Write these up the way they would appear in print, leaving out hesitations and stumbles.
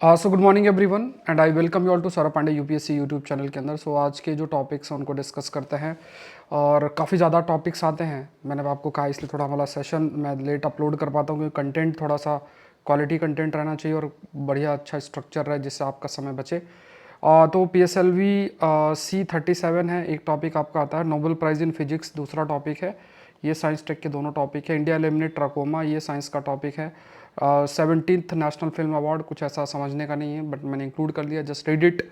So good morning everyone and I welcome you all to Saurabh Pandey UPSC YouTube channel के अंदर। सो आज के जो टॉपिक्स हैं उनको डिस्कस करते हैं और काफ़ी ज़्यादा टॉपिक्स आते हैं। मैंने आपको कहा इसलिए थोड़ा हमारा सेशन मैं लेट अपलोड कर पाता हूँ क्योंकि कंटेंट थोड़ा सा क्वालिटी कंटेंट रहना चाहिए और बढ़िया अच्छा स्ट्रक्चर रहे जिससे आपका समय बचे। तो PSLV C37 है, एक टॉपिक आपका आता है। नोबेल प्राइज़ इन फिजिक्स दूसरा टॉपिक है। ये साइंस टेक के दोनों टॉपिक है। इंडिया एलिमिनेट ट्राकोमा ये साइंस का टॉपिक है। 17th नेशनल फिल्म अवार्ड, कुछ ऐसा समझने का नहीं है बट मैंने इंक्लूड कर लिया, just read it.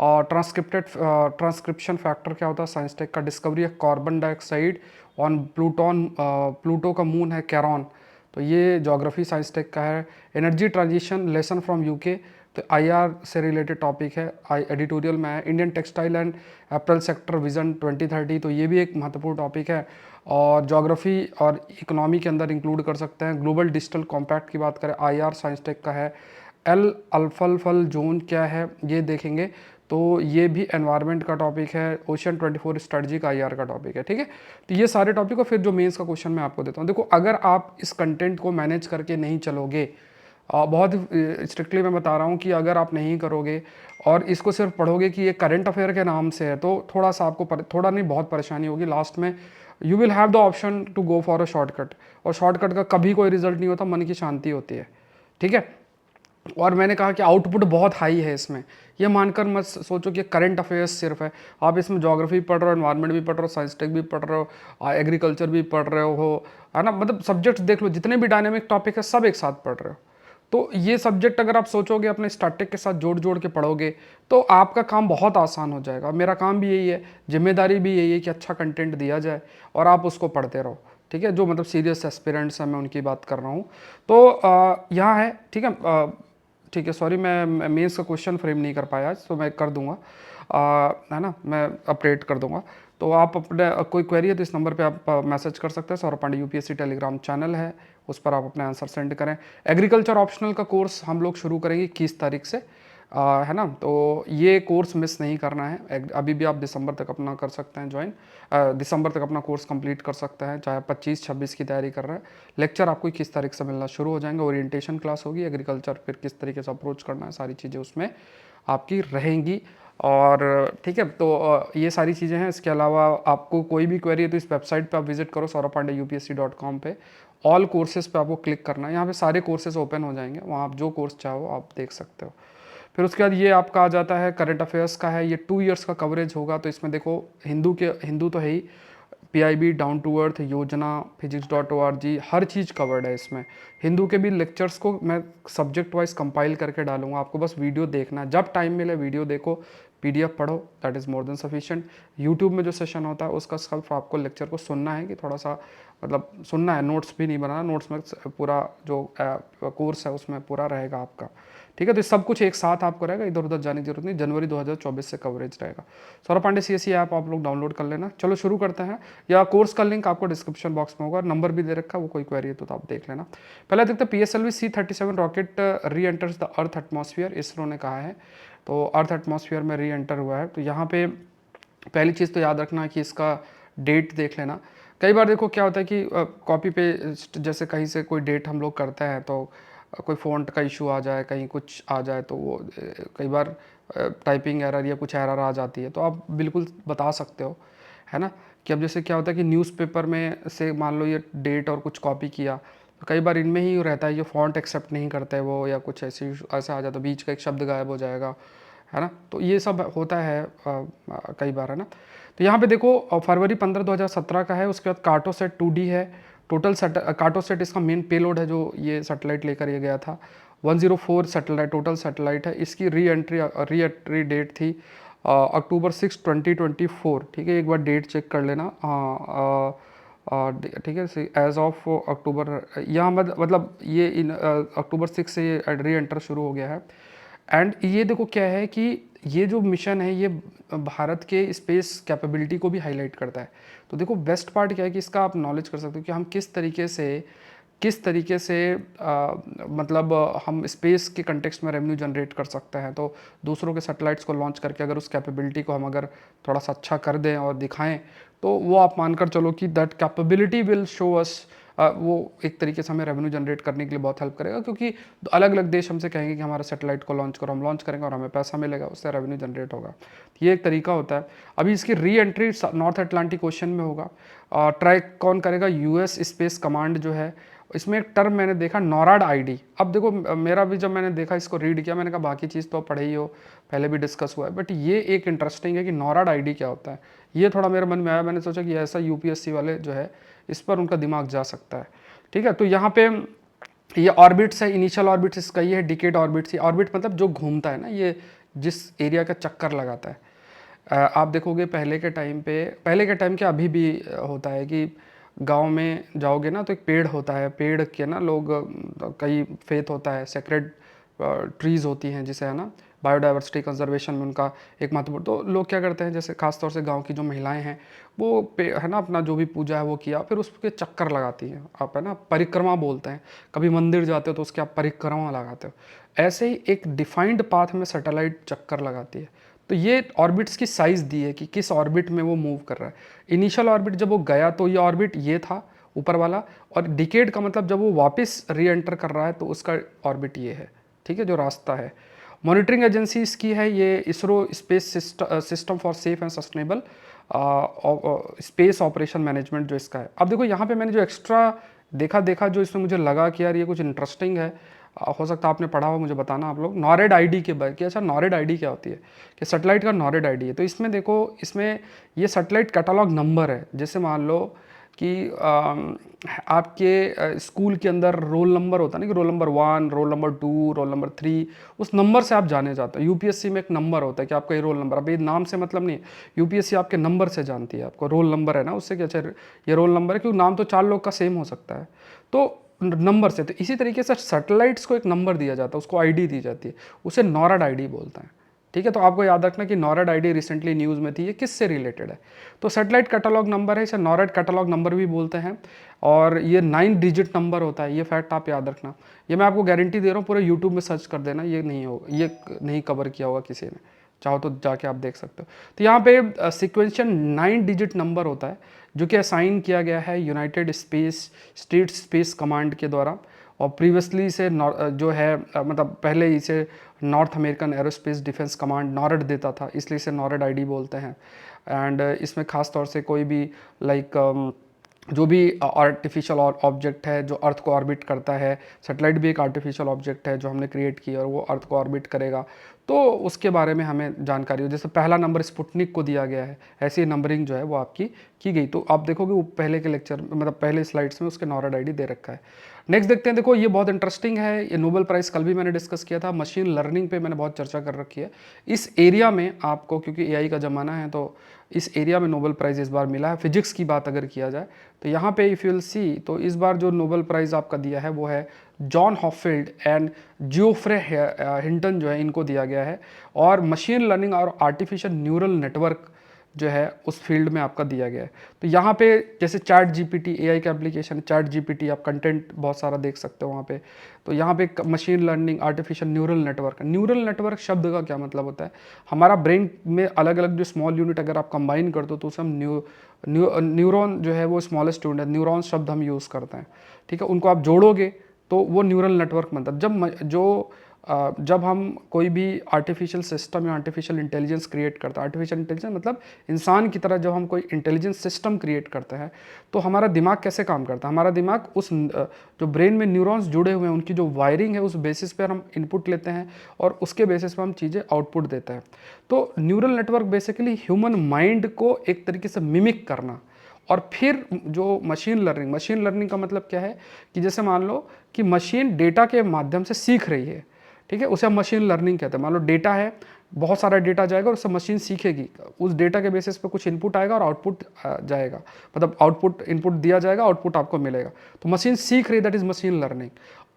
Transcription factor क्या होता है साइंस टेक का। Discovery of carbon dioxide on Pluto, Pluto का मून है कैरॉन, तो ये ज्योग्राफी साइंस टेक का है। Energy transition lesson from UK, तो IR से रिलेटेड टॉपिक है, एडिटोरियल में है। Indian textile and apparel sector vision 2030, तो ये भी एक महत्वपूर्ण टॉपिक है और ज्योग्राफी और इकोनॉमी के अंदर इंक्लूड कर सकते हैं। ग्लोबल डिजिटल कॉम्पैक्ट की बात करें, IR साइंस टेक का है। एल अल्फल जोन क्या है ये देखेंगे, तो ये भी एनवायरनमेंट का टॉपिक है। ओशन 24 स्ट्रेटजी का IR का टॉपिक है, ठीक है। तो ये सारे टॉपिक और फिर जो मेंस का क्वेश्चन मैं आपको देता हूँ। देखो, अगर आप इस कंटेंट को मैनेज करके नहीं चलोगे, बहुत स्ट्रिक्टली मैं बता रहा हूँ कि अगर आप नहीं करोगे और इसको सिर्फ पढ़ोगे कि ये करंट अफेयर के नाम से है, तो थोड़ा सा आपको थोड़ा नहीं बहुत परेशानी होगी। लास्ट में you will have the option to go for a shortcut, और शॉर्टकट का कभी कोई रिजल्ट नहीं होता, मन की शांति होती है, ठीक है। और मैंने कहा कि आउटपुट बहुत हाई है इसमें, ये मानकर मत सोचो कि करंट अफेयर्स सिर्फ है। आप इसमें ज्योग्राफी पढ़ रहे हो, एनवायरनमेंट भी पढ़ रहे हो, साइंस टेक भी पढ़ रहे हो, एग्रीकल्चर भी पढ़ रहे हो, है ना। मतलब सब्जेक्ट्स देख लो, जितने भी डायनेमिक टॉपिक है सब एक साथ पढ़ रहे हो। तो ये सब्जेक्ट अगर आप सोचोगे अपने स्टैटिक के साथ जोड़ जोड़ के पढ़ोगे तो आपका काम बहुत आसान हो जाएगा। मेरा काम भी यही है, जिम्मेदारी भी यही है कि अच्छा कंटेंट दिया जाए और आप उसको पढ़ते रहो, ठीक है। जो मतलब सीरियस एस्पिरेंट्स हैं मैं उनकी बात कर रहा हूँ। तो यहाँ है, ठीक है। ठीक है, सॉरी मैं मेंस का क्वेश्चन फ्रेम नहीं कर पाया आज, तो मैं कर दूंगा, है ना, मैं अपडेट कर दूंगा। तो आप अपने कोई क्वेरी है तो इस नंबर पे आप मैसेज कर सकते हैं। Saurabh Pandey UPSC Telegram channel है, उस पर आप अपने आंसर सेंड करें। एग्रीकल्चर ऑप्शनल का कोर्स हम लोग शुरू करेंगे 21 तारीख से, है ना। तो ये कोर्स मिस नहीं करना है। अभी भी आप दिसंबर तक अपना कर सकते हैं ज्वाइन, दिसंबर तक अपना कोर्स कंप्लीट कर सकते हैं, चाहे 25-26 की तैयारी कर रहे हैं। लेक्चर आपको 21 तारीख से मिलना शुरू हो जाएंगे। ओरिएंटेशन क्लास होगी, एग्रीकल्चर फिर किस तरीके से अप्रोच करना है, सारी चीज़ें उसमें आपकी रहेंगी। और ठीक है, तो ये सारी चीज़ें हैं। इसके अलावा आपको कोई भी क्वेरी है तो इस वेबसाइट पे आप विजिट करो, sauravpandeyupsc.com पे। ऑल कोर्सेज पे आपको क्लिक करना है, यहाँ पे सारे कोर्सेज ओपन हो जाएंगे, वहाँ आप जो कोर्स चाहो आप देख सकते हो। फिर उसके बाद ये आपका आ जाता है करंट अफेयर्स का है, ये 2 इयर्स का कवरेज होगा। तो इसमें देखो, हिंदू तो है ही, PIB, डाउन टू अर्थ, योजना, physics.org, हर चीज़ कवर्ड है इसमें। हिंदू के भी लेक्चर्स को मैं सब्जेक्ट वाइज कंपाइल करके डालूंगा, आपको बस वीडियो देखना है, जब टाइम मिले वीडियो देखो, PDF पढ़ो, that is more than sufficient. YouTube में जो सेशन होता है उसका सिर्फ आपको लेक्चर को सुनना है, कि थोड़ा सा मतलब सुनना है, नोट्स भी नहीं बनाना। नोट्स में पूरा जो कोर्स है उसमें पूरा रहेगा आपका, ठीक है। तो सब कुछ एक साथ आपको रहेगा, इधर उधर जाने की जरूरत नहीं। जनवरी 2024 से कवरेज रहेगा। सौरभ पांडे CSE ऐप आप लोग डाउनलोड कर लेना। चलो शुरू करते हैं, या कोर्स का लिंक आपको डिस्क्रिप्शन बॉक्स में होगा, नंबर भी दे रखा है, वो कोई क्वेरी है तो आप देख लेना। पहले देखते हैं, PSLV C37 रॉकेट री enters the earth atmosphere, ISRO ने कहा है। तो अर्थ एटमॉस्फेयर में री एंटर हुआ है। तो यहाँ पे पहली चीज़ तो याद रखना है कि इसका डेट देख लेना। कई बार देखो क्या होता है कि कॉपी पे जैसे कहीं से कोई डेट हम लोग करते हैं तो कोई फ़ॉन्ट का इशू आ जाए, कहीं कुछ आ जाए, तो वो कई बार टाइपिंग एरर या कुछ एरर आ जाती है, तो आप बिल्कुल बता सकते हो, है ना। कि अब जैसे क्या होता है कि न्यूज़पेपर में से मान लो ये डेट और कुछ कॉपी किया, तो कई बार इनमें ही रहता है, ये फ़ॉन्ट एक्सेप्ट नहीं करते वो, या कुछ ऐसा आ जाता है, बीच का एक शब्द गायब हो जाएगा, है ना। तो ये सब होता है कई बार, है ना। तो यहाँ पे देखो, फरवरी 15 2017 का है। उसके बाद कार्टोसेट 2D है। टोटल कार्टोसेट इसका मेन पेलोड है, जो ये सैटेलाइट लेकर ये गया था। 104 सैटेलाइट टोटल सैटेलाइट है। इसकी री एंट्री डेट थी अक्टूबर 6 2024, ठीक है। एक बार डेट चेक कर लेना, ठीक है। एज ऑफ अक्टूबर, यहाँ मतलब ये इन अक्टूबर 6 से ये री एंटर शुरू हो गया है। एंड ये देखो क्या है कि ये जो मिशन है ये भारत के स्पेस कैपेबिलिटी को भी हाईलाइट करता है। तो देखो बेस्ट पार्ट क्या है कि इसका आप नॉलेज कर सकते हो कि हम किस तरीके से मतलब हम स्पेस के कंटेक्स्ट में रेवेन्यू जनरेट कर सकते हैं। तो दूसरों के सैटेलाइट्स को लॉन्च करके अगर उस कैपेबिलिटी को हम अगर थोड़ा सा अच्छा कर दें और दिखाएं, तो वो आप मानकर चलो कि that capability will show us वो एक तरीके से हमें रेवेन्यू जनरेट करने के लिए बहुत हेल्प करेगा, क्योंकि अलग अलग देश हमसे कहेंगे कि हमारा सैटेलाइट को लॉन्च करो, हम लॉन्च करेंगे और हमें पैसा मिलेगा, उससे रेवेन्यू जनरेट होगा। ये एक तरीका होता है। अभी इसकी re entry north Atlantic ocean में होगा। ट्रैक कौन करेगा? यूएस स्पेस कमांड जो है। इसमें एक टर्म मैंने देखा नॉराड आईडी। अब देखो मेरा भी जब मैंने देखा, इसको रीड किया, मैंने कहा बाकी चीज़ तो पढ़े ही हो, पहले भी डिस्कस हुआ है, बट ये एक इंटरेस्टिंग है कि नॉराड आईडी क्या होता है। ये थोड़ा मेरे मन में आया, मैंने सोचा कि ऐसा यूपीएससी वाले जो है इस पर उनका दिमाग जा सकता है। ठीक है, तो यहाँ पे ये ऑर्बिट्स है, इनिशियल ऑर्बिट्स इसका ये है, डिकेड ऑर्बिट्स। ये ऑर्बिट मतलब जो घूमता है ना, ये जिस एरिया का चक्कर लगाता है। आप देखोगे पहले के टाइम पे, पहले के टाइम के अभी भी होता है कि गांव में जाओगे ना तो एक पेड़ होता है, पेड़ के ना लोग कई फेथ होता है, सेक्रेड ट्रीज होती हैं जिसे, है ना, बायोडाइवर्सिटी कंजर्वेशन में उनका एक महत्वपूर्ण। तो लोग क्या करते हैं, जैसे खासतौर से गांव की जो महिलाएं हैं वो है ना अपना जो भी पूजा है वो किया, फिर उसके चक्कर लगाती हैं आप, है ना, परिक्रमा बोलते हैं। कभी मंदिर जाते हो तो उसके आप परिक्रमा लगाते हो। ऐसे ही एक डिफाइंड पाथ में सैटेलाइट चक्कर लगाती है। तो ये ऑर्बिट्स की साइज दी है कि किस ऑर्बिट में वो मूव कर रहा है। इनिशियल ऑर्बिट जब वो गया तो ये ऑर्बिट ये था ऊपर वाला, और डिकेड का मतलब जब वो वापस री एंटर कर रहा है तो उसका ऑर्बिट ये है। ठीक है, जो रास्ता है। मॉनिटरिंग एजेंसी इसकी है ये ISRO space system for safe and sustainable space operation management जो इसका है। अब देखो यहाँ पे मैंने जो एक्स्ट्रा देखा जो इसमें मुझे लगा कि यार ये कुछ इंटरेस्टिंग है, हो सकता है आपने पढ़ा हो, मुझे बताना आप लोग। नॉरेड आईडी के बारे कि अच्छा नॉरेड आईडी क्या होती है, कि सैटेलाइट का नॉरेड आईडी है। तो इसमें देखो, इसमें ये सैटेलाइट कैटलॉग नंबर है। जैसे मान लो कि आपके स्कूल के अंदर रोल नंबर होता है ना, कि roll number 1, roll number 2, roll number 3, उस नंबर से आप जाने जाते हैं। यूपीएससी में एक नंबर होता है कि आपका ये रोल नंबर, अब ये नाम से मतलब नहीं, यूपीएससी आपके नंबर से जानती है, आपको रोल नंबर है ना उससे, कि अच्छा ये रोल नंबर है, क्योंकि नाम तो 4 लोग का सेम हो सकता है, तो नंबर से। तो इसी तरीके से सैटेलाइट्स को एक नंबर दिया जाता है, उसको आईडी दी जाती है, उसे नॉराड आईडी बोलते हैं। ठीक है, तो आपको याद रखना कि नॉरेड आईडी रिसेंटली न्यूज़ में थी, ये किससे रिलेटेड है? तो सैटेलाइट कैटलॉग नंबर है, इसे नॉरेड कैटलॉग नंबर भी बोलते हैं, और ये 9 डिजिट नंबर होता है। ये फैक्ट आप याद रखना, ये मैं आपको गारंटी दे रहा हूँ, पूरे यूट्यूब में सर्च कर देना, ये नहीं होगा, ये नहीं कवर किया होगा किसी ने, चाहो तो जाके आप देख सकते हो। तो यहाँ पे सिक्वेंशियल 9 डिजिट नंबर होता है, जो कि असाइन किया गया है यूनाइटेड स्टेट्स स्पेस कमांड के द्वारा, और प्रीवियसली से जो है मतलब पहले इसे North American Aerospace Defense Command NORAD देता था, इसलिए इसे नॉरेड आईडी बोलते हैं। एंड इसमें खास तौर से कोई भी लाइक जो भी आर्टिफिशियल ऑब्जेक्ट है जो अर्थ को ऑर्बिट करता है, सैटेलाइट भी एक आर्टिफिशियल ऑब्जेक्ट है जो हमने क्रिएट किया और वो अर्थ को ऑर्बिट करेगा, तो उसके बारे में हमें जानकारी हो। जैसे पहला नंबर स्पुतनिक को दिया गया है, ऐसी नंबरिंग जो है वो आपकी की गई। तो आप देखोगे वो पहले के लेक्चर मतलब पहले स्लाइड्स में उसके नॉरेड आईडी दे रखा है। नेक्स्ट देखते हैं, देखो ये बहुत इंटरेस्टिंग है, ये नोबेल प्राइज़ कल भी मैंने डिस्कस किया था, मशीन लर्निंग पे मैंने बहुत चर्चा कर रखी है। इस एरिया में आपको, क्योंकि एआई का ज़माना है, तो इस एरिया में नोबेल प्राइज़ इस बार मिला है। फिजिक्स की बात अगर किया जाए तो यहाँ पे इफ़ यू विल सी, तो इस बार जो नोबेल प्राइज़ आपका दिया है वो है जॉन हॉफील्ड एंड जियोफ्रे हिंटन जो है, इनको दिया गया है। और मशीन लर्निंग और आर्टिफिशियल न्यूरल नेटवर्क जो है उस फील्ड में आपका दिया गया है। तो यहाँ पे जैसे चैट जीपीटी एआई का एप्लीकेशन, चैट जीपीटी आप कंटेंट बहुत सारा देख सकते हो वहाँ पे। तो यहाँ पे machine learning, artificial neural network. Neural network शब्द का क्या मतलब होता है? हमारा ब्रेन में अलग अलग जो स्मॉल यूनिट अगर आप कंबाइन कर दो तो उसे हम न्यूरॉन जो है वो स्मॉलेस्ट यूनिट है, न्यूरॉन शब्द हम यूज़ करते हैं। ठीक है, उनको आप जोड़ोगे तो वो न्यूरल नेटवर्क बनता है। जब हम कोई भी आर्टिफिशियल सिस्टम या आर्टिफिशियल इंटेलिजेंस क्रिएट करते हैं, आर्टिफिशियल इंटेलिजेंस मतलब इंसान की तरह जब हम कोई इंटेलिजेंस सिस्टम क्रिएट करते हैं, तो हमारा दिमाग कैसे काम करता है? हमारा दिमाग उस जो ब्रेन में न्यूरॉन्स जुड़े हुए हैं उनकी जो वायरिंग है उस बेसिस पर हम इनपुट लेते हैं और उसके बेसिस पर हम चीज़ें आउटपुट देते हैं। तो neural network basically human mind को एक तरीके से मिमिक करना। और फिर जो मशीन लर्निंग का मतलब क्या है कि जैसे मान लो कि मशीन डेटा के माध्यम से सीख रही है, ठीक है, उसे हम मशीन लर्निंग कहते हैं। मान लो डेटा है, बहुत सारा डेटा जाएगा और उससे मशीन सीखेगी, उस डेटा के बेसिस पे कुछ इनपुट आएगा और आउटपुट जाएगा, मतलब आउटपुट इनपुट दिया जाएगा, आउटपुट आपको मिलेगा। तो मशीन सीख रही, दैट इज मशीन लर्निंग।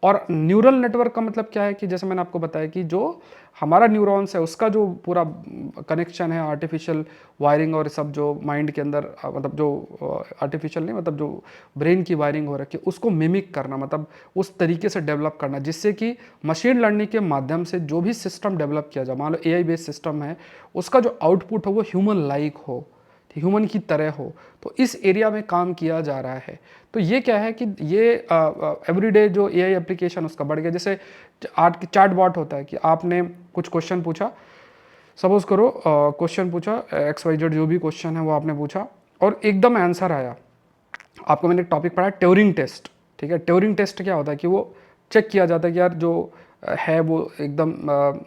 और न्यूरल नेटवर्क का मतलब क्या है कि जैसे मैंने आपको बताया कि जो हमारा न्यूरॉन्स है उसका जो पूरा कनेक्शन है, आर्टिफिशियल वायरिंग और सब जो माइंड के अंदर मतलब जो आर्टिफिशियल नहीं मतलब जो ब्रेन की वायरिंग हो रखी है उसको मिमिक करना, मतलब उस तरीके से डेवलप करना जिससे कि मशीन लर्निंग के माध्यम से जो भी सिस्टम डेवलप किया जाए, मान लो एआई बेस्ड सिस्टम है, उसका जो आउटपुट हो वो ह्यूमन लाइक हो। ह्यूमन की तरह हो, तो इस एरिया में काम किया जा रहा है। तो ये क्या है कि ये एवरीडे जो एआई एप्लीकेशन उसका बढ़ गया। जैसे आज चैट बॉट होता है कि आपने कुछ क्वेश्चन पूछा, सपोज करो क्वेश्चन पूछा XYZ जो भी क्वेश्चन है वो आपने पूछा और एकदम आंसर आया। आपको मैंने एक टॉपिक पढ़ा ट्यूरिंग टेस्ट, ठीक है। ट्यूरिंग टेस्ट क्या होता है कि वो चेक किया जाता है कि यार जो है वो एकदम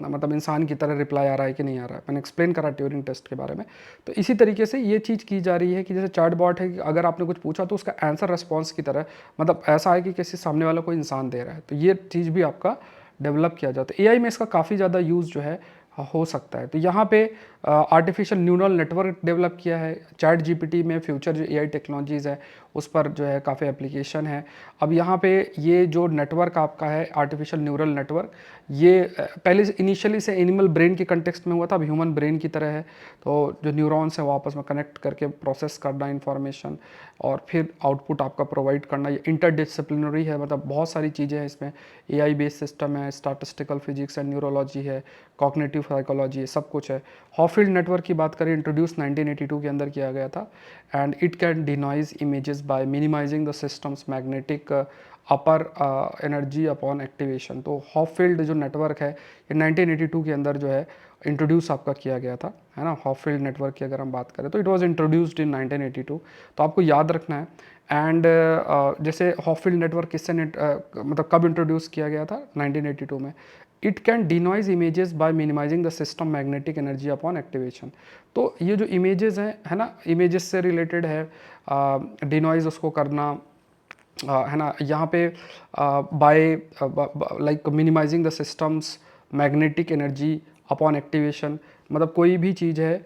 मतलब इंसान की तरह रिप्लाई आ रहा है कि नहीं आ रहा है। मैंने एक्सप्लेन करा ट्यूरिंग टेस्ट के बारे में। तो इसी तरीके से ये चीज़ की जा रही है कि जैसे चैट बॉट है कि अगर आपने कुछ पूछा तो उसका आंसर रिस्पॉन्स की तरह मतलब ऐसा है कि किसी सामने वाला कोई इंसान दे रहा है। तो ये चीज़ भी आपका डेवलप किया जाता है। एआई में इसका काफ़ी ज़्यादा यूज़ जो है हो सकता है। तो यहाँ पे आर्टिफिशियल न्यूरल नेटवर्क डेवलप किया है। चैट जीपीटी में फ्यूचर जो एआई टेक्नोलॉजीज़ है उस पर जो है काफ़ी एप्लीकेशन है। अब यहाँ पे ये जो नेटवर्क आपका है आर्टिफिशियल न्यूरल नेटवर्क, ये पहले से इनिशियली से एनिमल ब्रेन के कंटेक्स्ट में हुआ था, अब ह्यूमन ब्रेन की तरह है। तो जो न्यूरॉन्स हैं वो आपस में कनेक्ट करके प्रोसेस करना इन्फॉर्मेशन और फिर आउटपुट आपका प्रोवाइड करना। ये इंटरडिसिप्लिनरी है, मतलब बहुत सारी चीज़ें हैं इसमें। एआई बेस्ड सिस्टम है, स्टैटिस्टिकल फिजिक्स एंड न्यूरोलॉजी है, कॉग्निटिव साइकोलॉजी है, सब कुछ है। हॉफील्ड नेटवर्क की बात करें, इंट्रोड्यूस 1982 के अंदर किया गया था। And it can denoise images by minimizing the systems magnetic upper energy upon activation. तो हॉफील्ड जो नेटवर्क है ये 1982 के अंदर जो है इंट्रोड्यूस आपका किया गया था, है ना। हॉफील्ड नेटवर्क की अगर हम बात करें तो इट वाज इंट्रोड्यूस्ड इन 1982, तो आपको याद रखना है। एंड जैसे हॉफील्ड नेटवर्क किससे मतलब कब इंट्रोड्यूस किया गया था 1982 में। It can denoise images by minimizing the system magnetic energy upon activation. तो ये जो इमेजेस हैं, है ना, इमेजेस से रिलेटेड है डिनॉइज उसको करना, है ना। यहाँ पे by like minimizing the systems magnetic energy upon activation, मतलब कोई भी चीज़ है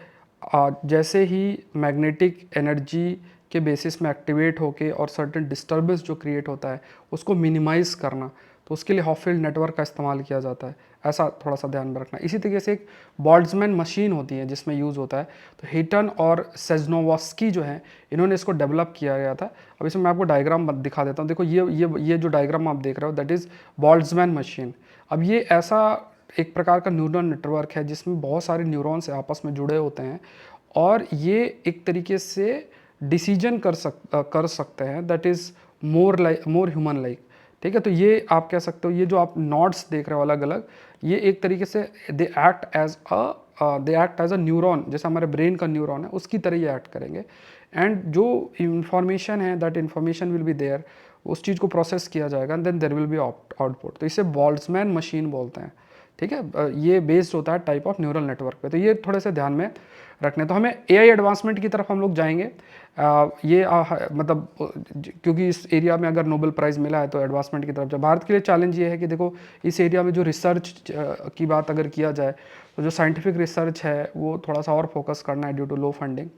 जैसे ही मैग्नेटिक एनर्जी के बेसिस में एक्टिवेट होके और सर्टेन डिस्टर्बेंस जो क्रिएट होता है उसको मिनिमाइज़ करना, तो उसके लिए हॉफील्ड नेटवर्क का इस्तेमाल किया जाता है। ऐसा थोड़ा सा ध्यान में रखना। इसी तरीके से एक बोल्ट्जमैन मशीन होती है जिसमें यूज़ होता है। तो हेटन और सेजनोवस्की जो है इन्होंने इसको डेवलप किया गया था। अब इसमें मैं आपको डायग्राम दिखा देता हूँ। देखो ये जो डायग्राम आप देख रहे हो दैट इज़ बोल्ट्जमैन मशीन। अब ये ऐसा एक प्रकार का न्यूरल नेटवर्क है जिसमें बहुत सारे न्यूरॉन्स आपस में जुड़े होते हैं और ये एक तरीके से डिसीजन कर सकते हैं that is more human like, ठीक है। तो ये आप कह सकते हो ये जो आप नॉड्स देख रहे हो अलग अलग, ये एक तरीके से they act as a neuron, जैसे हमारे ब्रेन का न्यूरॉन है उसकी तरह ये एक्ट करेंगे। एंड जो इंफॉर्मेशन है that information will be there, उस चीज़ को प्रोसेस किया जाएगा and then there will be output. तो इसे बोल्ट्जमैन मशीन बोलते हैं, ठीक है। ये बेस्ड होता है टाइप ऑफ न्यूरल नेटवर्क पे। तो ये थोड़े से ध्यान में रखने। तो हमें एआई एडवांसमेंट की तरफ हम लोग जाएंगे। मतलब क्योंकि इस एरिया में अगर नोबेल प्राइज़ मिला है तो एडवांसमेंट की तरफ जाए। भारत के लिए चैलेंज ये है कि देखो इस एरिया में जो रिसर्च की बात अगर किया जाए तो जो साइंटिफिक रिसर्च है वो थोड़ा सा और फोकस करना है ड्यू टू लो फंडिंग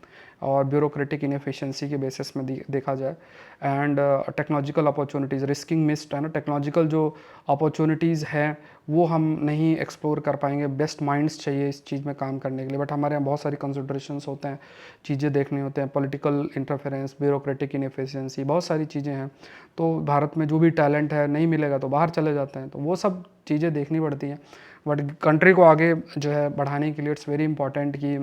और ब्यूरोक्रेटिक इनएफिशिएंसी के बेसिस में देखा जाए। And technological opportunities risking missed है ना, टेक्नोलॉजिकल जो अपॉर्चुनिटीज़ हैं वो हम नहीं एक्सप्लोर कर पाएंगे। बेस्ट माइंड्स चाहिए इस चीज़ में काम करने के लिए, बट हमारे यहाँ बहुत सारी कंसिडरेशंस होते हैं, चीज़ें देखने होते हैं, पॉलिटिकल इंटरफेरेंस, ब्यूरोक्रेटिक इनएफिशिएंसी, बहुत सारी चीज़ें हैं। तो भारत में जो भी टैलेंट है नहीं मिलेगा तो बाहर चले जाते हैं, तो वो सब चीज़ें देखनी पड़ती हैं। बट कंट्री को आगे जो है बढ़ाने के लिए इट्स वेरी इंपॉर्टेंट कि